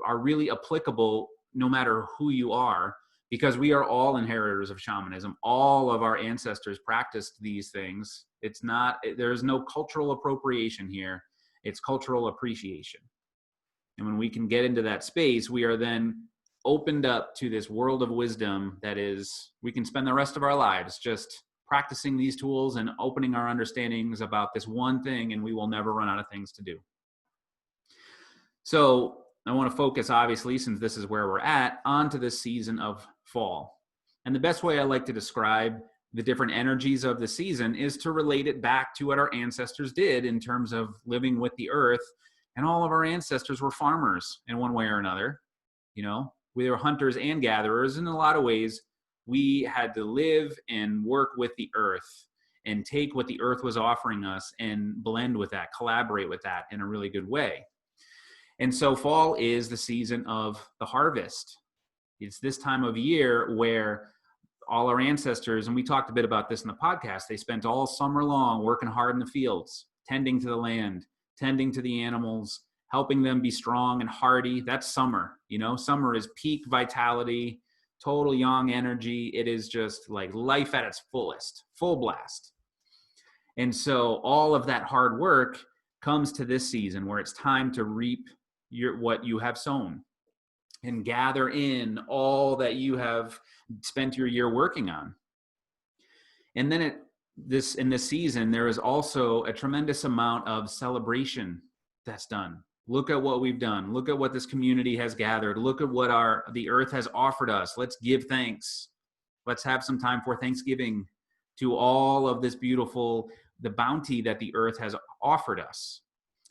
are really applicable no matter who you are, because we are all inheritors of shamanism. All of our ancestors practiced these things. There's no cultural appropriation here. It's cultural appreciation. And when we can get into that space, we are then opened up to this world of wisdom that is, we can spend the rest of our lives just practicing these tools and opening our understandings about this one thing, and we will never run out of things to do. So I want to focus, obviously, since this is where we're at, onto this season of fall. And the best way I like to describe the different energies of the season is to relate it back to what our ancestors did in terms of living with the earth. And all of our ancestors were farmers in one way or another. You know, we were hunters and gatherers. In a lot of ways, we had to live and work with the earth and take what the earth was offering us and blend with that, collaborate with that in a really good way. And so fall is the season of the harvest. It's this time of year where all our ancestors, and we talked a bit about this in the podcast, they spent all summer long working hard in the fields, tending to the land, tending to the animals, helping them be strong and hardy. That's summer. You know, summer is peak vitality, total young energy. It is just like life at its fullest, full blast. And so all of that hard work comes to this season where it's time to reap what you have sown and gather in all that you have spent your year working on. And then in this season, there is also a tremendous amount of celebration that's done. Look at what we've done. Look at what this community has gathered. Look at what the earth has offered us. Let's give thanks. Let's have some time for Thanksgiving to all of this beautiful, the bounty that the earth has offered us.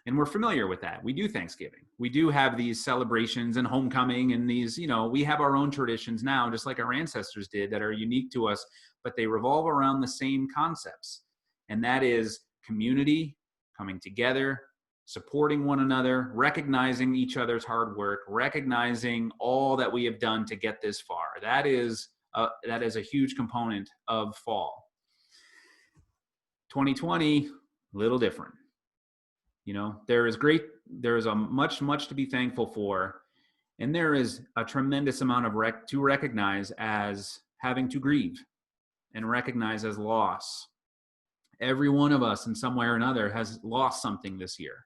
And we're familiar with that. We do Thanksgiving. We do have these celebrations and homecoming and these, you know, we have our own traditions now, just like our ancestors did, that are unique to us, but they revolve around the same concepts. And that is community, coming together, supporting one another, recognizing each other's hard work, recognizing all that we have done to get this far. That is a huge component of fall. 2020, a little different. You know, there is a much to be thankful for. And there is a tremendous amount of to recognize as having to grieve and recognize as loss. Every one of us in some way or another has lost something this year.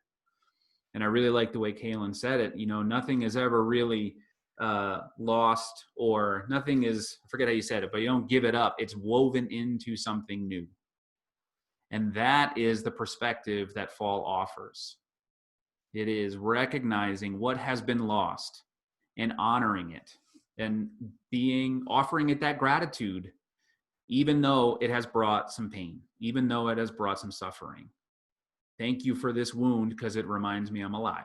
And I really like the way Cailin said it. You know, nothing is ever really lost, or nothing is, I forget how you said it, but you don't give it up. It's woven into something new. And that is the perspective that fall offers. It is recognizing what has been lost and honoring it and offering it that gratitude, even though it has brought some pain, even though it has brought some suffering. Thank you for this wound because it reminds me I'm alive.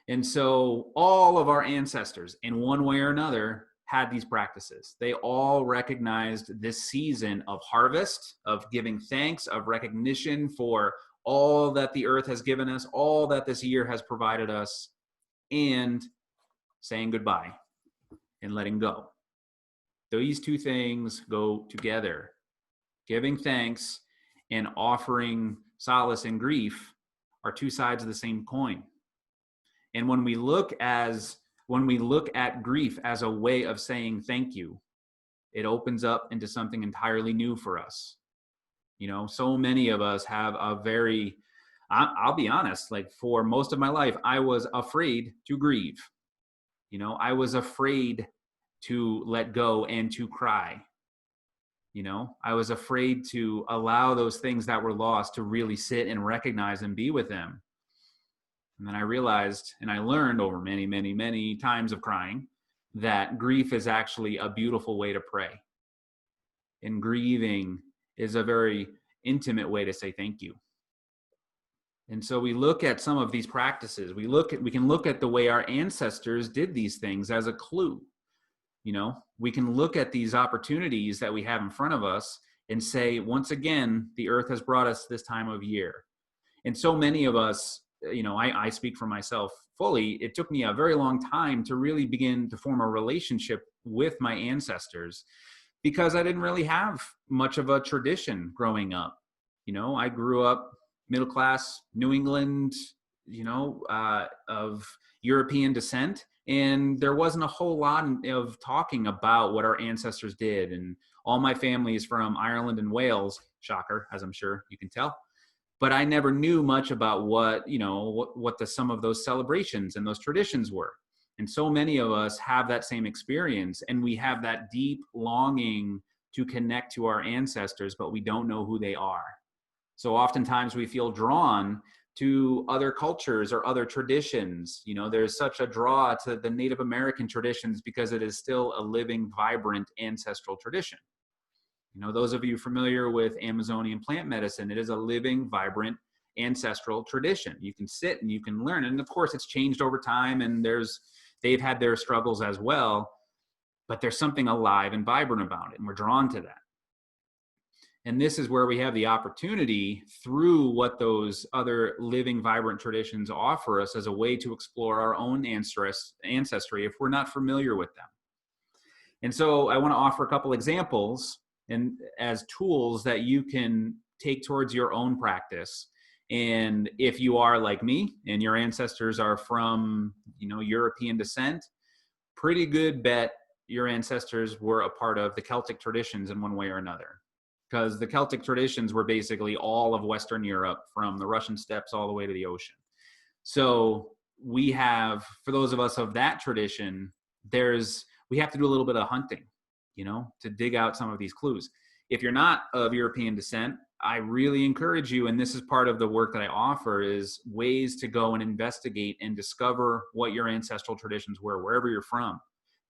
And so all of our ancestors, in one way or another, had these practices. They all recognized this season of harvest, of giving thanks, of recognition for all that the earth has given us, all that this year has provided us, and saying goodbye and letting go. These two things go together. Giving thanks and offering solace and grief are two sides of the same coin. And when we look at grief as a way of saying thank you, it opens up into something entirely new for us. You know, so many of us have I'll be honest, like for most of my life, I was afraid to grieve. You know, I was afraid to let go and to cry. You know, I was afraid to allow those things that were lost to really sit and recognize and be with them. And then I realized, and I learned over many times of crying, that grief is actually a beautiful way to pray. And grieving is a very intimate way to say thank you. And so we look at some of these practices. We can look at the way our ancestors did these things as a clue. You know, we can look at these opportunities that we have in front of us and say, once again, the earth has brought us this time of year. And so many of us, you know, I speak for myself fully. It took me a very long time to really begin to form a relationship with my ancestors because I didn't really have much of a tradition growing up. You know, I grew up middle class, New England, you know, of European descent. And there wasn't a whole lot of talking about what our ancestors did. And all my family is from Ireland and Wales, shocker, as I'm sure you can tell. But I never knew much about what some of those celebrations and those traditions were. And so many of us have that same experience, and we have that deep longing to connect to our ancestors, but we don't know who they are. So oftentimes we feel drawn to other cultures or other traditions. You know, there's such a draw to the Native American traditions because it is still a living, vibrant ancestral tradition. You know, those of you familiar with Amazonian plant medicine, it is a living, vibrant ancestral tradition. You can sit and you can learn. And of course, it's changed over time, and they've had their struggles as well, but there's something alive and vibrant about it, and we're drawn to that. And this is where we have the opportunity through what those other living, vibrant traditions offer us as a way to explore our own ancestry if we're not familiar with them. And so I want to offer a couple examples and as tools that you can take towards your own practice. And if you are like me and your ancestors are from, you know, European descent, pretty good bet your ancestors were a part of the Celtic traditions in one way or another. Because the Celtic traditions were basically all of Western Europe, from the Russian steppes all the way to the ocean. So we have, for those of us of that tradition, we have to do a little bit of hunting, you know, to dig out some of these clues. If you're not of European descent, I really encourage you, and this is part of the work that I offer, is ways to go and investigate and discover what your ancestral traditions were, wherever you're from,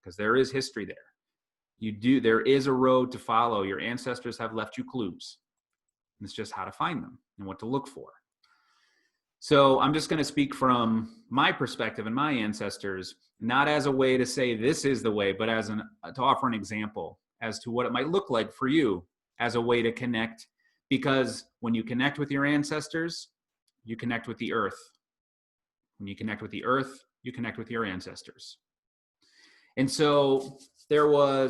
because there is history there. There is a road to follow. Your ancestors have left you clues. It's just how to find them and what to look for. So I'm just going to speak from my perspective and my ancestors, not as a way to say this is the way, but to offer an example as to what it might look like for you as a way to connect. Because when you connect with your ancestors, you connect with the earth. When you connect with the earth, you connect with your ancestors. And so so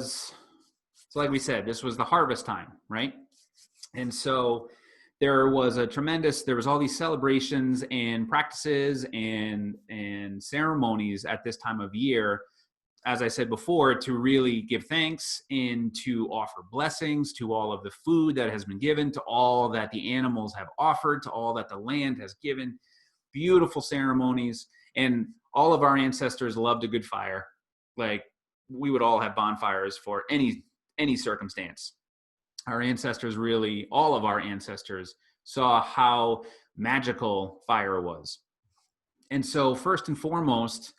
like we said, this was the harvest time, right? And so there was all these celebrations and practices and ceremonies at this time of year, as I said before, to really give thanks and to offer blessings to all of the food that has been given, to all that the animals have offered, to all that the land has given. Beautiful ceremonies. And all of our ancestors loved a good fire. Like, we would all have bonfires for any circumstance. Our ancestors all of our ancestors saw how magical fire was. And so first and foremost,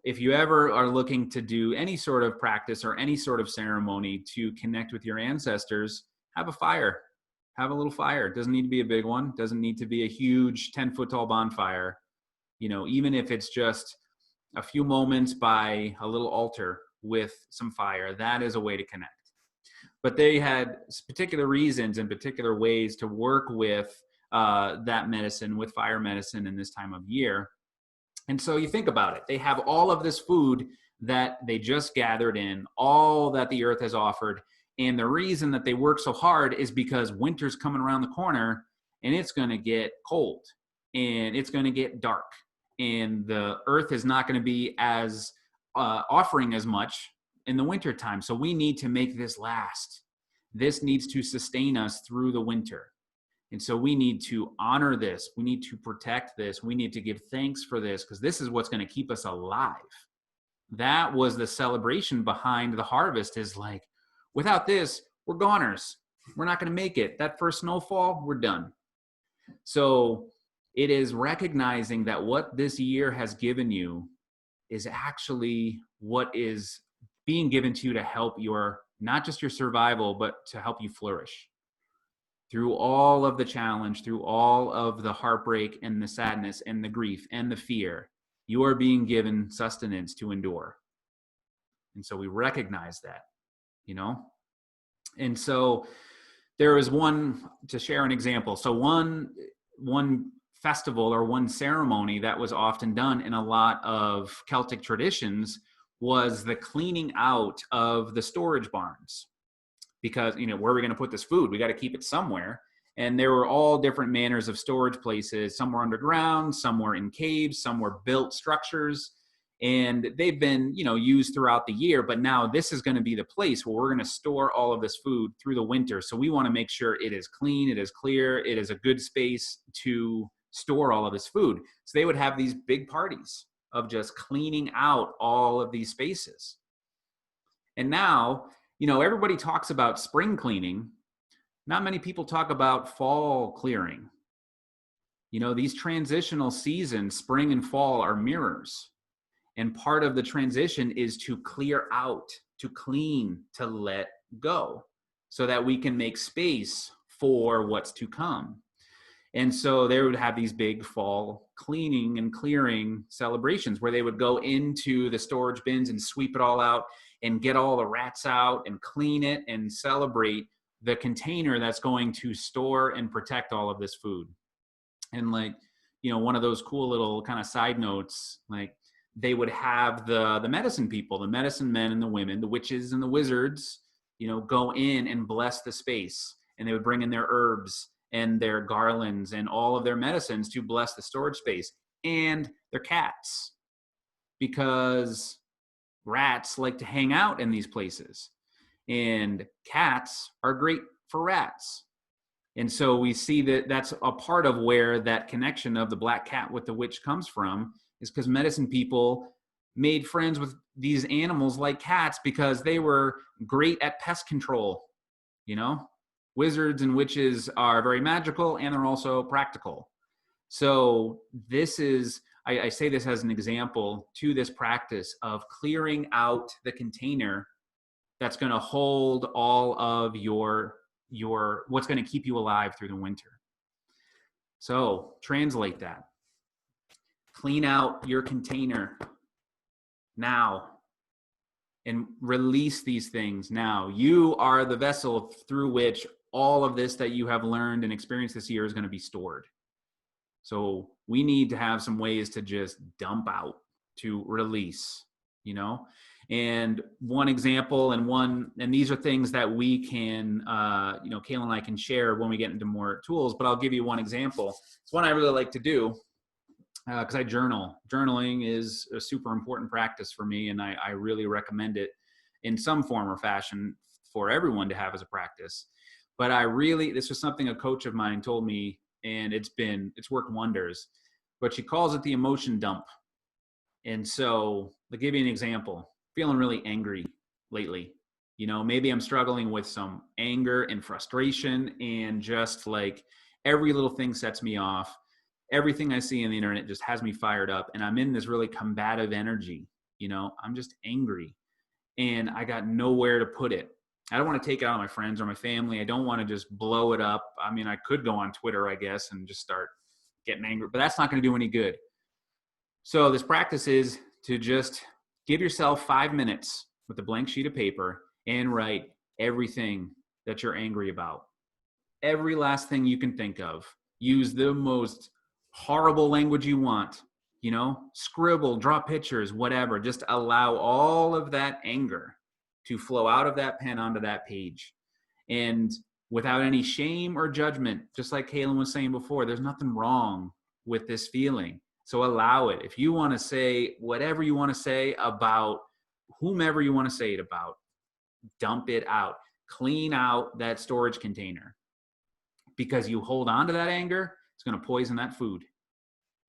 if you ever are looking to do any sort of practice or any sort of ceremony to connect with your ancestors, have a fire. Have a little fire. It doesn't need to be a big one. It doesn't need to be a huge 10-foot tall bonfire. You know, even if it's just a few moments by a little altar with some fire, that is a way to connect. But they had particular reasons and particular ways to work with that medicine, with fire medicine in this time of year. And so you think about it, they have all of this food that they just gathered in, all that the earth has offered. And the reason that they work so hard is because winter's coming around the corner, and it's going to get cold and it's going to get dark. And the earth is not going to be as offering as much in the winter time. So we need to make this last. This needs to sustain us through the winter. And so we need to honor this. We need to protect this. We need to give thanks for this, because this is what's going to keep us alive. That was the celebration behind the harvest, is like, without this, we're goners. We're not going to make it. That first snowfall, we're done. So it is recognizing that what this year has given you is actually what is being given to you to help not just your survival, but to help you flourish. Through all of the challenge, through all of the heartbreak and the sadness and the grief and the fear, you are being given sustenance to endure. And so we recognize that, you know? And so there is to share an example. So one festival or one ceremony that was often done in a lot of Celtic traditions was the cleaning out of the storage barns. Because, you know, where are we going to put this food? We got to keep it somewhere. And there were all different manners of storage places. Some were underground, some were in caves, some were built structures. And they've been, you know, used throughout the year. But now this is going to be the place where we're going to store all of this food through the winter. So we want to make sure it is clean, it is clear, it is a good space to store all of this food. So they would have these big parties. of just cleaning out all of these spaces. And now, you know, everybody talks about spring cleaning. Not many people talk about fall clearing. You know, these transitional seasons, spring and fall, are mirrors. And part of the transition is to clear out, to clean, to let go, so that we can make space for what's to come. And so they would have these big fall cleaning and clearing celebrations where they would go into the storage bins and sweep it all out and get all the rats out and clean it and celebrate the container that's going to store and protect all of this food. And like, you know, one of those cool little kind of side notes, like they would have the medicine people, the medicine men and the women, the witches and the wizards, you know, go in and bless the space. And they would bring in their herbs and their garlands and all of their medicines to bless the storage space, and their cats, because rats like to hang out in these places and cats are great for rats. And so we see that that's a part of where that connection of the black cat with the witch comes from, is because medicine people made friends with these animals like cats because they were great at pest control. You know, wizards and witches are very magical and they're also practical. So this is, I say this as an example to this practice of clearing out the container that's going to hold all of your what's going to keep you alive through the winter. So translate that. Clean out your container now and release these things now. You are the vessel through which all of this that you have learned and experienced this year is going to be stored. So we need to have some ways to just dump out, to release, you know. And one example, and these are things that we can, you know, Cailin and I can share when we get into more tools, but I'll give you one example. It's one I really like to do because I journal. Journaling is a super important practice for me, and I really recommend it in some form or fashion for everyone to have as a practice. But this was something a coach of mine told me, and it's worked wonders, but she calls it the emotion dump. And so I'll give you an example. Feeling really angry lately. You know, maybe I'm struggling with some anger and frustration, and just like every little thing sets me off. Everything I see on the internet just has me fired up, and I'm in this really combative energy. You know, I'm just angry and I got nowhere to put it. I don't want to take it out on my friends or my family. I don't want to just blow it up. I mean, I could go on Twitter, I guess, and just start getting angry, but that's not going to do any good. So this practice is to just give yourself 5 minutes with a blank sheet of paper and write everything that you're angry about. Every last thing you can think of. Use the most horrible language you want, you know, scribble, draw pictures, whatever. Just allow all of that anger to flow out of that pen onto that page. And without any shame or judgment, just like Cailin was saying before, there's nothing wrong with this feeling. So allow it. If you want to say whatever you want to say about whomever you want to say it about, dump it out. Clean out that storage container. Because you hold on to that anger, it's going to poison that food.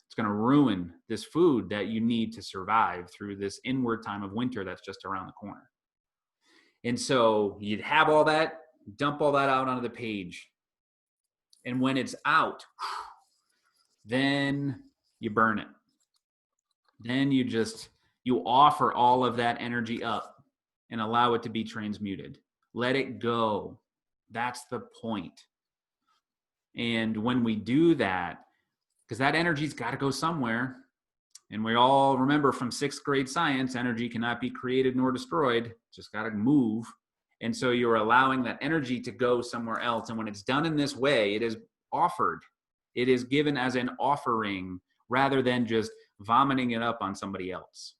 It's going to ruin this food that you need to survive through this inward time of winter that's just around the corner. And so you'd have all that, dump all that out onto the page. And when it's out, then you burn it. Then you offer all of that energy up and allow it to be transmuted. Let it go. That's the point. And when we do that, because that energy's got to go somewhere, and we all remember from 6th grade science, energy cannot be created nor destroyed, just got to move. And so you're allowing that energy to go somewhere else. And when it's done in this way, it is offered. It is given as an offering rather than just vomiting it up on somebody else.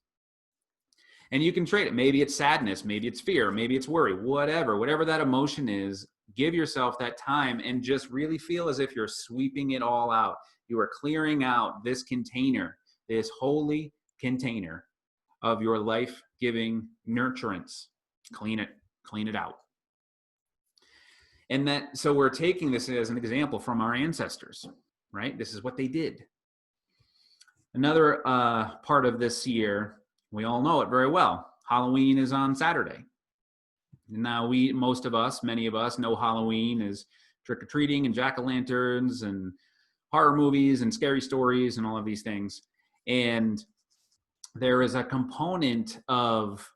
And you can trade it. Maybe it's sadness, maybe it's fear, maybe it's worry, whatever that emotion is, give yourself that time and just really feel as if you're sweeping it all out. You are clearing out this container, this holy container of your life-giving nurturance. Clean it out. And so we're taking this as an example from our ancestors, right? This is what they did. Another part of this year, we all know it very well. Halloween is on Saturday. Now, many of us know Halloween is trick-or-treating and jack-o'-lanterns and horror movies and scary stories and all of these things. And there is a component of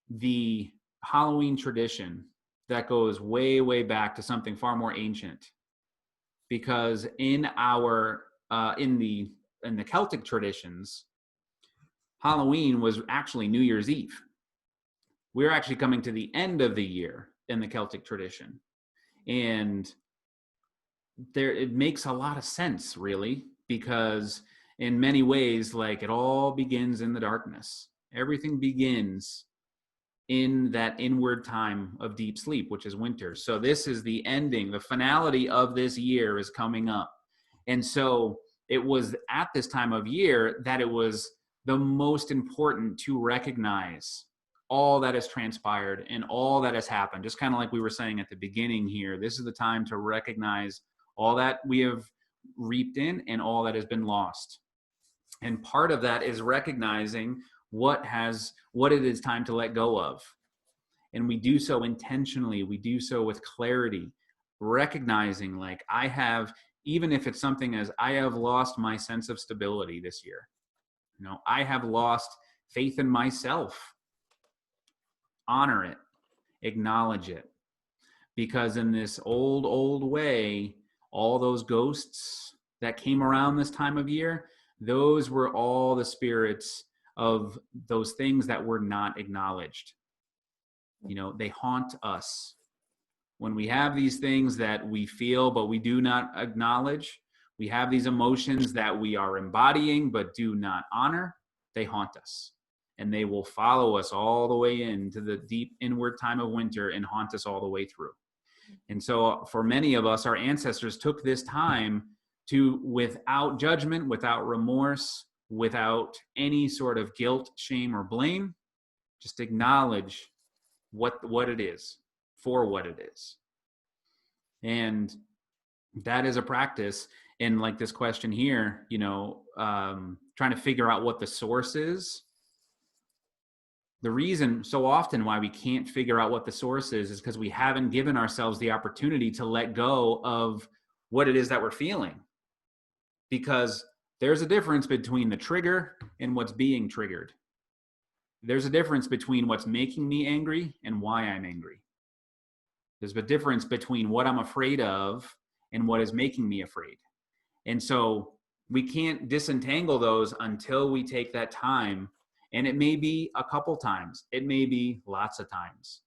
the Halloween tradition that goes way, way back to something far more ancient. Because in the Celtic traditions, Halloween was actually New Year's Eve. We're actually coming to the end of the year in the Celtic tradition. And it makes a lot of sense, really, because in many ways, like, it all begins in the darkness. Everything begins in that inward time of deep sleep, which is winter. So this is the ending. The finality of this year is coming up. And so it was at this time of year that it was the most important to recognize all that has transpired and all that has happened. Just kind of like we were saying at the beginning here, this is the time to recognize all that we have reaped in and all that has been lost. And part of that is recognizing what it is time to let go of. And we do so intentionally. We do so with clarity, recognizing, like, even if it's something as I have lost my sense of stability this year. I have lost faith in myself. Honor it, acknowledge it. Because in this old way, all those ghosts that came around this time of year, those were all the spirits of those things that were not acknowledged. They haunt us. When we have these things that we feel but we do not acknowledge, we have these emotions that we are embodying but do not honor, they haunt us. And they will follow us all the way into the deep inward time of winter and haunt us all the way through. And so for many of us, our ancestors took this time to, without judgment, without remorse, without any sort of guilt, shame, or blame, just acknowledge what it is, for what it is. And that is a practice. And like this question here, trying to figure out what the source is. The reason so often why we can't figure out what the source is because we haven't given ourselves the opportunity to let go of what it is that we're feeling. Because there's a difference between the trigger and what's being triggered. There's a difference between what's making me angry and why I'm angry. There's a difference between what I'm afraid of and what is making me afraid. And so we can't disentangle those until we take that time. And it may be a couple times. It may be lots of times.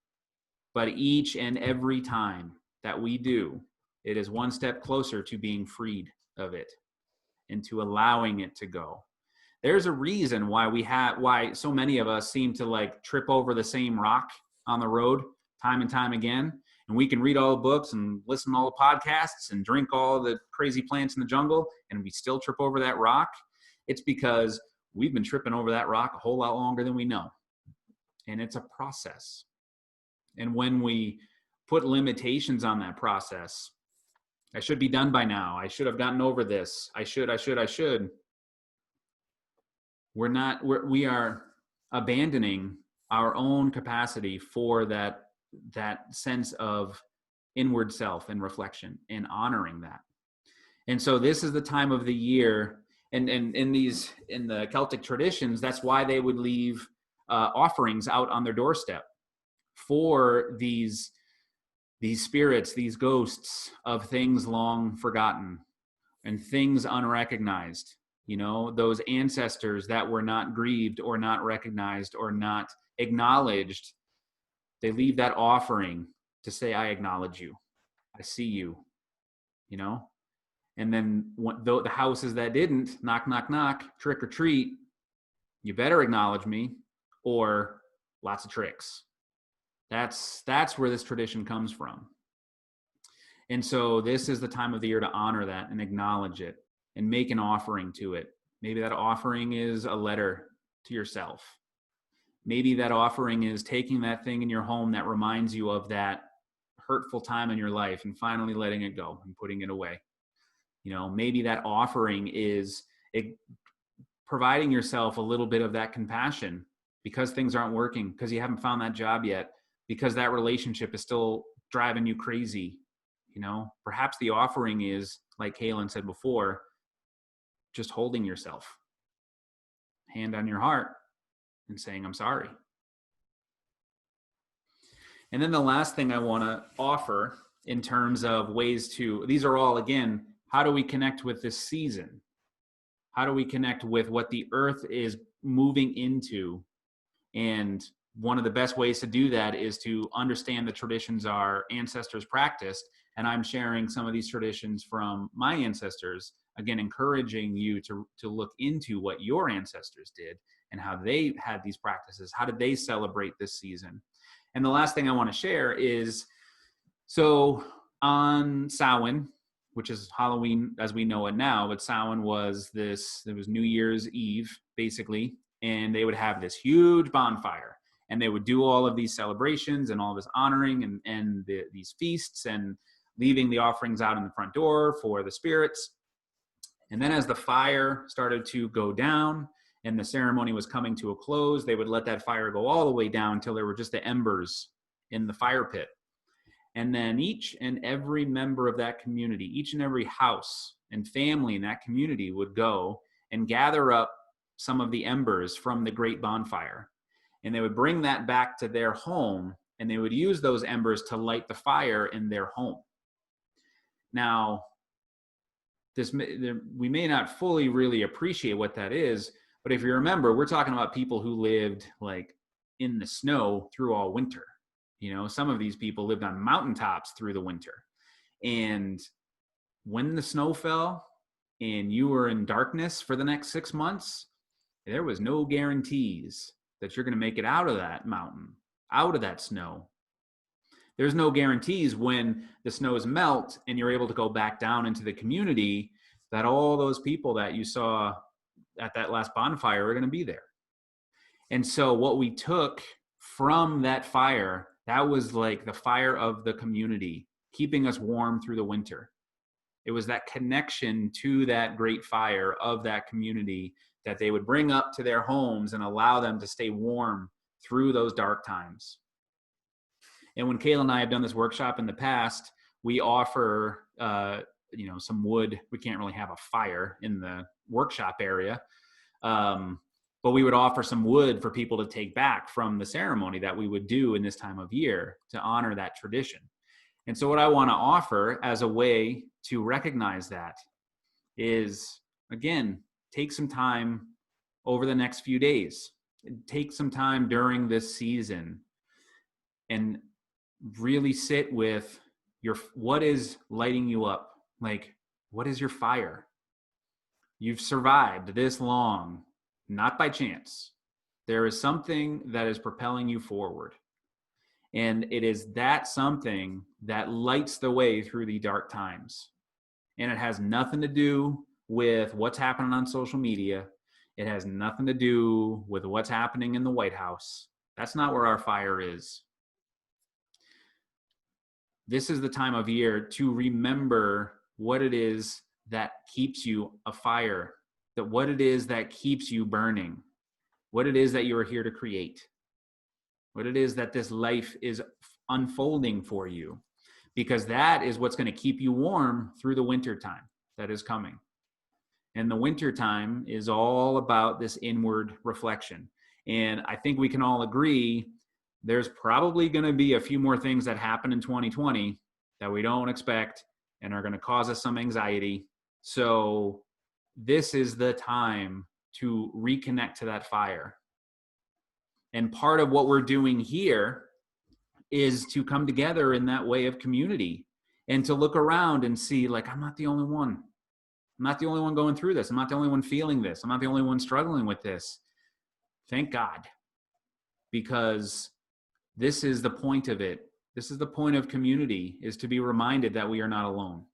But each and every time that we do, it is one step closer to being freed of it and to allowing it to go. There's a reason why so many of us seem to like trip over the same rock on the road time and time again. And we can read all the books and listen to all the podcasts and drink all the crazy plants in the jungle, and we still trip over that rock. It's because we've been tripping over that rock a whole lot longer than we know. And it's a process. And when we put limitations on that process, I should be done by now. I should have gotten over this. I should. We are abandoning our own capacity for that sense of inward self and reflection and honoring that. And so this is the time of the year, and in the Celtic traditions, that's why they would leave offerings out on their doorstep for these spirits, these ghosts of things long forgotten and things unrecognized. Those ancestors that were not grieved or not recognized or not acknowledged, they leave that offering to say, I acknowledge you. I see you, And then the houses that didn't, knock, knock, knock, trick or treat, you better acknowledge me, or lots of tricks. That's where this tradition comes from. And so this is the time of the year to honor that and acknowledge it and make an offering to it. Maybe that offering is a letter to yourself. Maybe that offering is taking that thing in your home that reminds you of that hurtful time in your life and finally letting it go and putting it away. Maybe that offering is providing yourself a little bit of that compassion because things aren't working, because you haven't found that job yet, because that relationship is still driving you crazy. You know, perhaps the offering is, like Cailin said before, just holding yourself, hand on your heart, and saying, I'm sorry. And then the last thing I want to offer in terms of ways to, these are all, again, how do we connect with this season? How do we connect with what the earth is moving into? And one of the best ways to do that is to understand the traditions our ancestors practiced. And I'm sharing some of these traditions from my ancestors, again, encouraging you to look into what your ancestors did and how they had these practices. How did they celebrate this season? And the last thing I want to share is, so on Samhain, which is Halloween as we know it now, but Samhain was this, it was New Year's Eve, basically, and they would have this huge bonfire, and they would do all of these celebrations and all this honoring and these feasts and leaving the offerings out in the front door for the spirits. And then as the fire started to go down and the ceremony was coming to a close, they would let that fire go all the way down until there were just the embers in the fire pit. And then each and every member of that community, each and every house and family in that community would go and gather up some of the embers from the great bonfire. And they would bring that back to their home, and they would use those embers to light the fire in their home. Now, we may not fully really appreciate what that is, but if you remember, we're talking about people who lived like in the snow through all winter. You know, some of these people lived on mountaintops through the winter. And when the snow fell and you were in darkness for the next 6 months, there was no guarantees that you're going to make it out of that mountain, out of that snow. There's no guarantees when the snows melt and you're able to go back down into the community that all those people that you saw at that last bonfire are going to be there. And so what we took from that fire, that was like the fire of the community, keeping us warm through the winter. It was that connection to that great fire of that community that they would bring up to their homes and allow them to stay warm through those dark times. And when Cailin and I have done this workshop in the past, we offer, some wood. We can't really have a fire in the workshop area. But we would offer some wood for people to take back from the ceremony that we would do in this time of year to honor that tradition. And so what I want to offer as a way to recognize that is, again, take some time over the next few days. Take some time during this season and really sit with what is lighting you up? Like, what is your fire? You've survived this long, not by chance. There is something that is propelling you forward. And it is that something that lights the way through the dark times. And it has nothing to do with what's happening on social media. It has nothing to do with what's happening in the White House. That's not where our fire is. This is the time of year to remember what it is that keeps you afire, that what it is that keeps you burning, what it is that you are here to create, what it is that this life is unfolding for you, because that is what's going to keep you warm through the winter time that is coming. And the winter time is all about this inward reflection. And I think we can all agree there's probably going to be a few more things that happen in 2020 that we don't expect and are going to cause us some anxiety. So this is the time to reconnect to that fire. And part of what we're doing here is to come together in that way of community and to look around and see, like, I'm not the only one. I'm not the only one going through this. I'm not the only one feeling this. I'm not the only one struggling with this. Thank God. Because this is the point of it. This is the point of community, is to be reminded that we are not alone.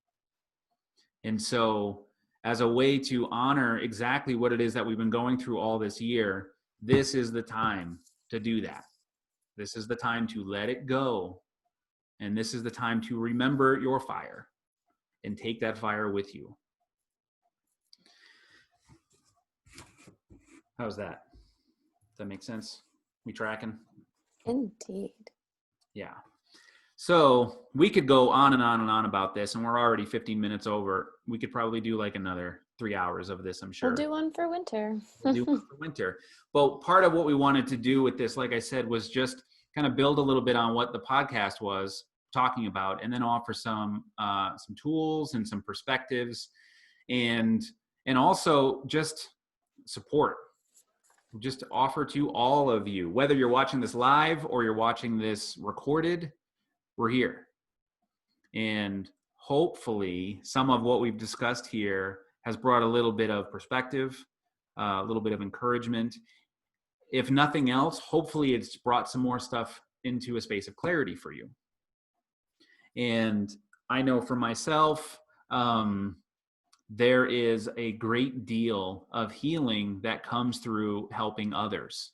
And so as a way to honor exactly what it is that we've been going through all this year, this is the time to do that. This is the time to let it go. And this is the time to remember your fire and take that fire with you. How's that? Does that make sense? We tracking? Indeed. Yeah. So we could go on and on and on about this, and we're already 15 minutes over. We could probably do like another 3 hours of this, I'm sure. We'll do one for winter. We'll do one for winter. But part of what we wanted to do with this, like I said, was just kind of build a little bit on what the podcast was talking about, and then offer some tools and some perspectives, and also just support. Just offer to all of you, whether you're watching this live or you're watching this recorded, we're here. And hopefully some of what we've discussed here has brought a little bit of perspective, a little bit of encouragement. If nothing else, hopefully it's brought some more stuff into a space of clarity for you. And I know for myself, there is a great deal of healing that comes through helping others.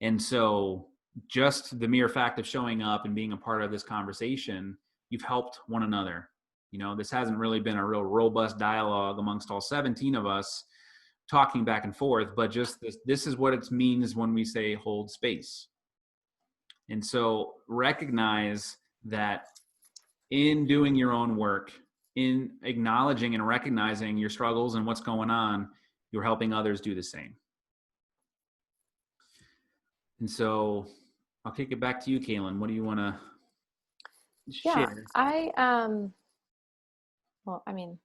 And so just the mere fact of showing up and being a part of this conversation, you've helped one another. You know, this hasn't really been a real robust dialogue amongst all 17 of us talking back and forth, but just this is what it means when we say hold space. And so recognize that in doing your own work, in acknowledging and recognizing your struggles and what's going on, you're helping others do the same. And so I'll kick it back to you, Cailin. What do you want to share? Yeah, well, I mean,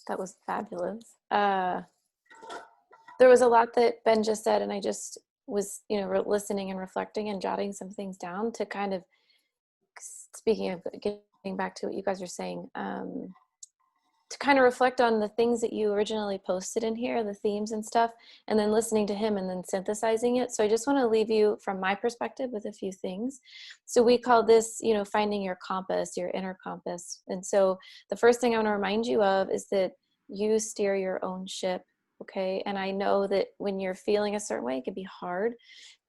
that was fabulous. There was a lot that Ben just said, and I just was, listening and reflecting and jotting some things down to kind of, speaking of getting back to what you guys are saying, to kind of reflect on the things that you originally posted in here, the themes and stuff, and then listening to him and then synthesizing it. So I just want to leave you from my perspective with a few things. So we call this, finding your compass, your inner compass. And so the first thing I want to remind you of is that you steer your own ship. Okay. And I know that when you're feeling a certain way, it can be hard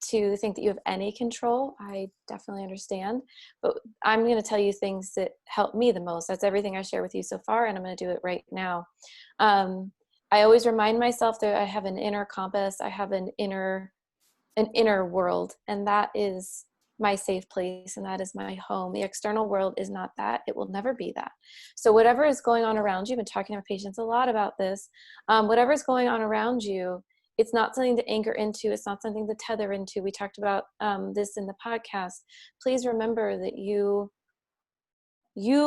to think that you have any control. I definitely understand, but I'm going to tell you things that help me the most. That's everything I share with you so far, and I'm going to do it right now. I always remind myself that I have an inner compass. I have an inner world, and that is my safe place, and that is my home. The external world is not that. It will never be that. So whatever is going on around you, I've been talking to my patients a lot about this, whatever is going on around you, it's not something to anchor into. It's not something to tether into. We talked about this in the podcast. Please remember that you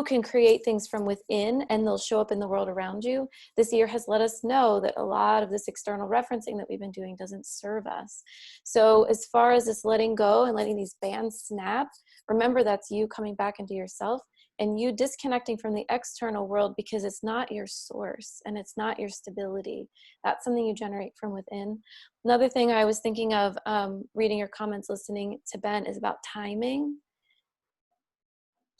can create things from within, and they'll show up in the world around you. This year has let us know that a lot of this external referencing that we've been doing doesn't serve us. So as far as this letting go and letting these bands snap, remember that's you coming back into yourself and you disconnecting from the external world, because it's not your source and it's not your stability. That's something you generate from within. Another thing I was thinking of reading your comments, listening to Ben, is about timing.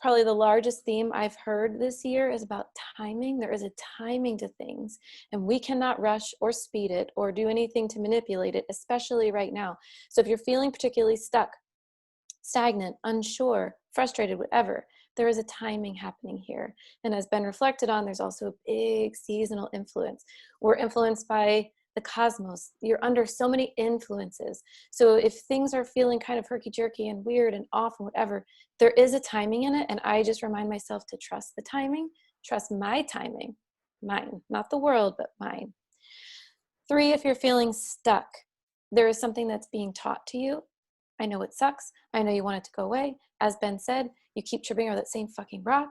Probably the largest theme I've heard this year is about timing. There is a timing to things, and we cannot rush or speed it or do anything to manipulate it, especially right now. So if you're feeling particularly stuck, stagnant, unsure, frustrated, whatever, there is a timing happening here. And as Ben reflected on, there's also a big seasonal influence. We're influenced by the cosmos. You're under so many influences. So if things are feeling kind of herky-jerky and weird and off and whatever, there is a timing in it. And I just remind myself to trust the timing, trust my timing, mine, not the world, but mine. 3, if you're feeling stuck, there is something that's being taught to you. I know it sucks. I know you want it to go away. As Ben said, you keep tripping over that same fucking rock.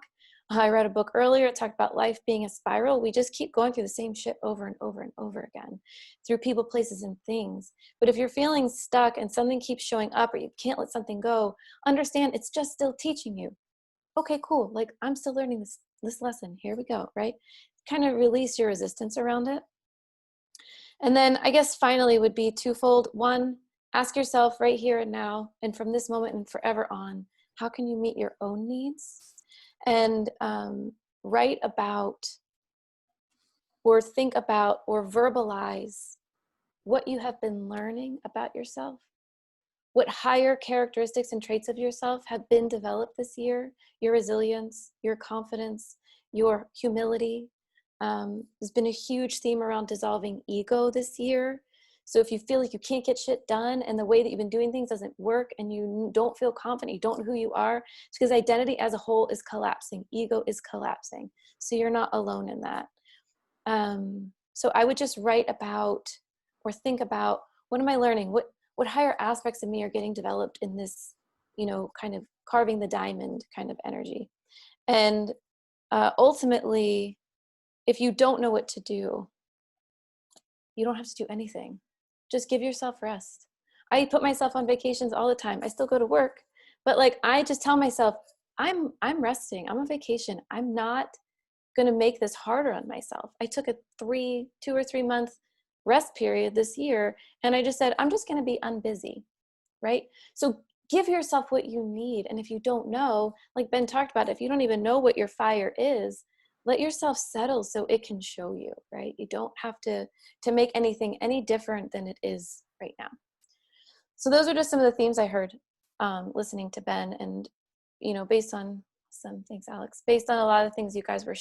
I read a book earlier. It talked about life being a spiral. We just keep going through the same shit over and over and over again through people, places, and things. But if you're feeling stuck and something keeps showing up, or you can't let something go, understand it's just still teaching you. Okay, cool. Like, I'm still learning this lesson. Here we go, right? Kind of release your resistance around it. And then I guess finally would be twofold. 1, ask yourself right here and now, and from this moment and forever on, how can you meet your own needs? And write about or think about or verbalize what you have been learning about yourself, what higher characteristics and traits of yourself have been developed this year, your resilience, your confidence, your humility. There's been a huge theme around dissolving ego this year. So if you feel like you can't get shit done and the way that you've been doing things doesn't work and you don't feel confident, you don't know who you are, it's because identity as a whole is collapsing. Ego is collapsing. So you're not alone in that. So I would just write about or think about, what am I learning? What higher aspects of me are getting developed in this, kind of carving the diamond kind of energy. And ultimately, if you don't know what to do, you don't have to do anything. Just give yourself rest. I put myself on vacations all the time. I still go to work, but like, I just tell myself, I'm resting. I'm on vacation. I'm not going to make this harder on myself. I took a 2 or 3 month rest period this year, and I just said, I'm just going to be unbusy, right? So give yourself what you need. And if you don't know, like Ben talked about, if you don't even know what your fire is, let yourself settle so it can show you, right? You don't have to make anything any different than it is right now. So those are just some of the themes I heard listening to Ben, and, based on some things, Alex, based on a lot of things you guys were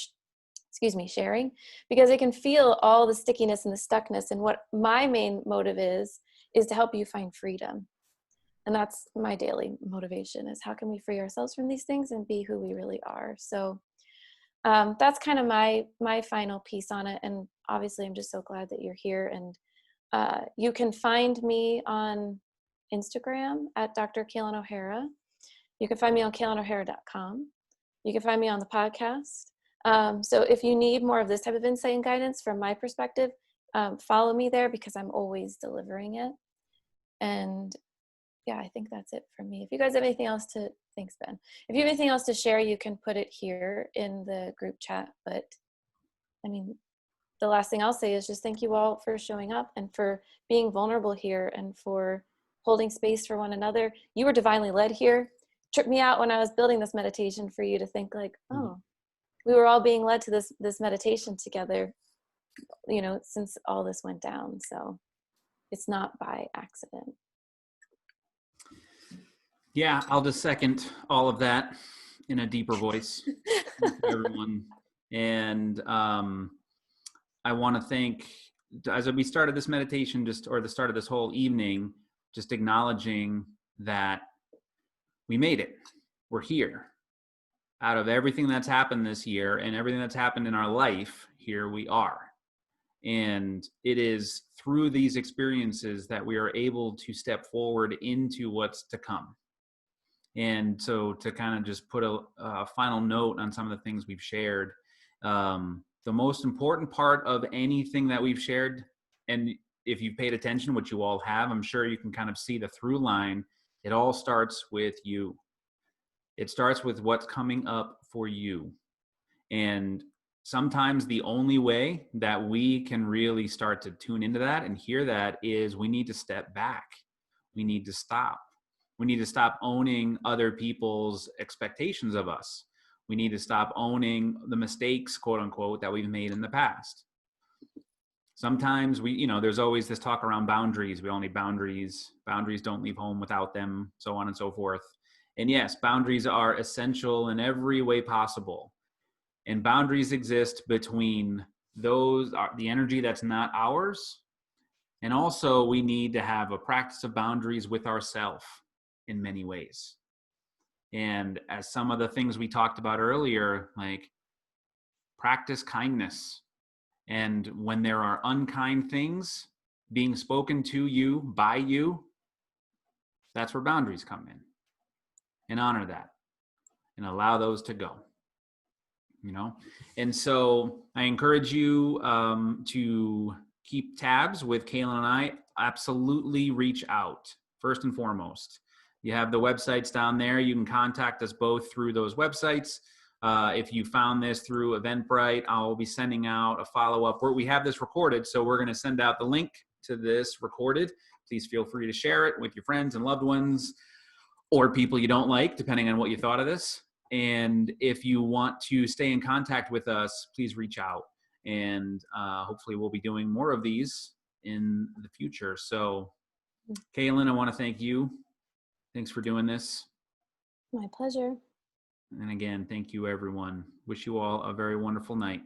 sharing, because I can feel all the stickiness and the stuckness. And what my main motive is to help you find freedom. And that's my daily motivation, is how can we free ourselves from these things and be who we really are. So that's kind of my final piece on it. And obviously I'm just so glad that you're here. And you can find me on Instagram at Dr. Cailin O'Hara. You can find me on CailInO'Hara.com. You can find me on the podcast. So if you need more of this type of insight and guidance from my perspective, follow me there, because I'm always delivering it. And yeah, I think that's it from me. If you guys have anything else thanks, Ben. If you have anything else to share, you can put it here in the group chat. But I mean, the last thing I'll say is just thank you all for showing up and for being vulnerable here and for holding space for one another. You were divinely led here. Tripped me out when I was building this meditation for you to think like, oh, we were all being led to this meditation together, since all this went down. So it's not by accident. Yeah, I'll just second all of that in a deeper voice. Thank you, everyone. And I want to thank, as we started this meditation, or the start of this whole evening, just acknowledging that we made it. We're here. Out of everything that's happened this year and everything that's happened in our life, here we are. And it is through these experiences that we are able to step forward into what's to come. And so to kind of just put a final note on some of the things we've shared, the most important part of anything that we've shared, and if you've paid attention, which you all have, I'm sure you can kind of see the through line. It all starts with you. It starts with what's coming up for you. And sometimes the only way that we can really start to tune into that and hear that is we need to step back. We need to stop. We need to stop owning other people's expectations of us. We need to stop owning the mistakes, quote unquote, that we've made in the past. Sometimes there's always this talk around boundaries. We all need boundaries. Boundaries don't leave home without them, so on and so forth. And yes, boundaries are essential in every way possible. And boundaries exist between the energy that's not ours. And also we need to have a practice of boundaries with ourselves in many ways. And as some of the things we talked about earlier, like practice kindness. And when there are unkind things being spoken to you by you, that's where boundaries come in. And honor that and allow those to go. And so I encourage you to keep tabs with Cailin and I. Absolutely reach out first and foremost. You have the websites down there. You can contact us both through those websites. If you found this through Eventbrite, I'll be sending out a follow-up. We have this recorded, so we're going to send out the link to this recorded. Please feel free to share it with your friends and loved ones or people you don't like, depending on what you thought of this. And if you want to stay in contact with us, please reach out. And hopefully we'll be doing more of these in the future. So, Cailin, I want to thank you. Thanks for doing this. My pleasure. And again, thank you, everyone. Wish you all a very wonderful night.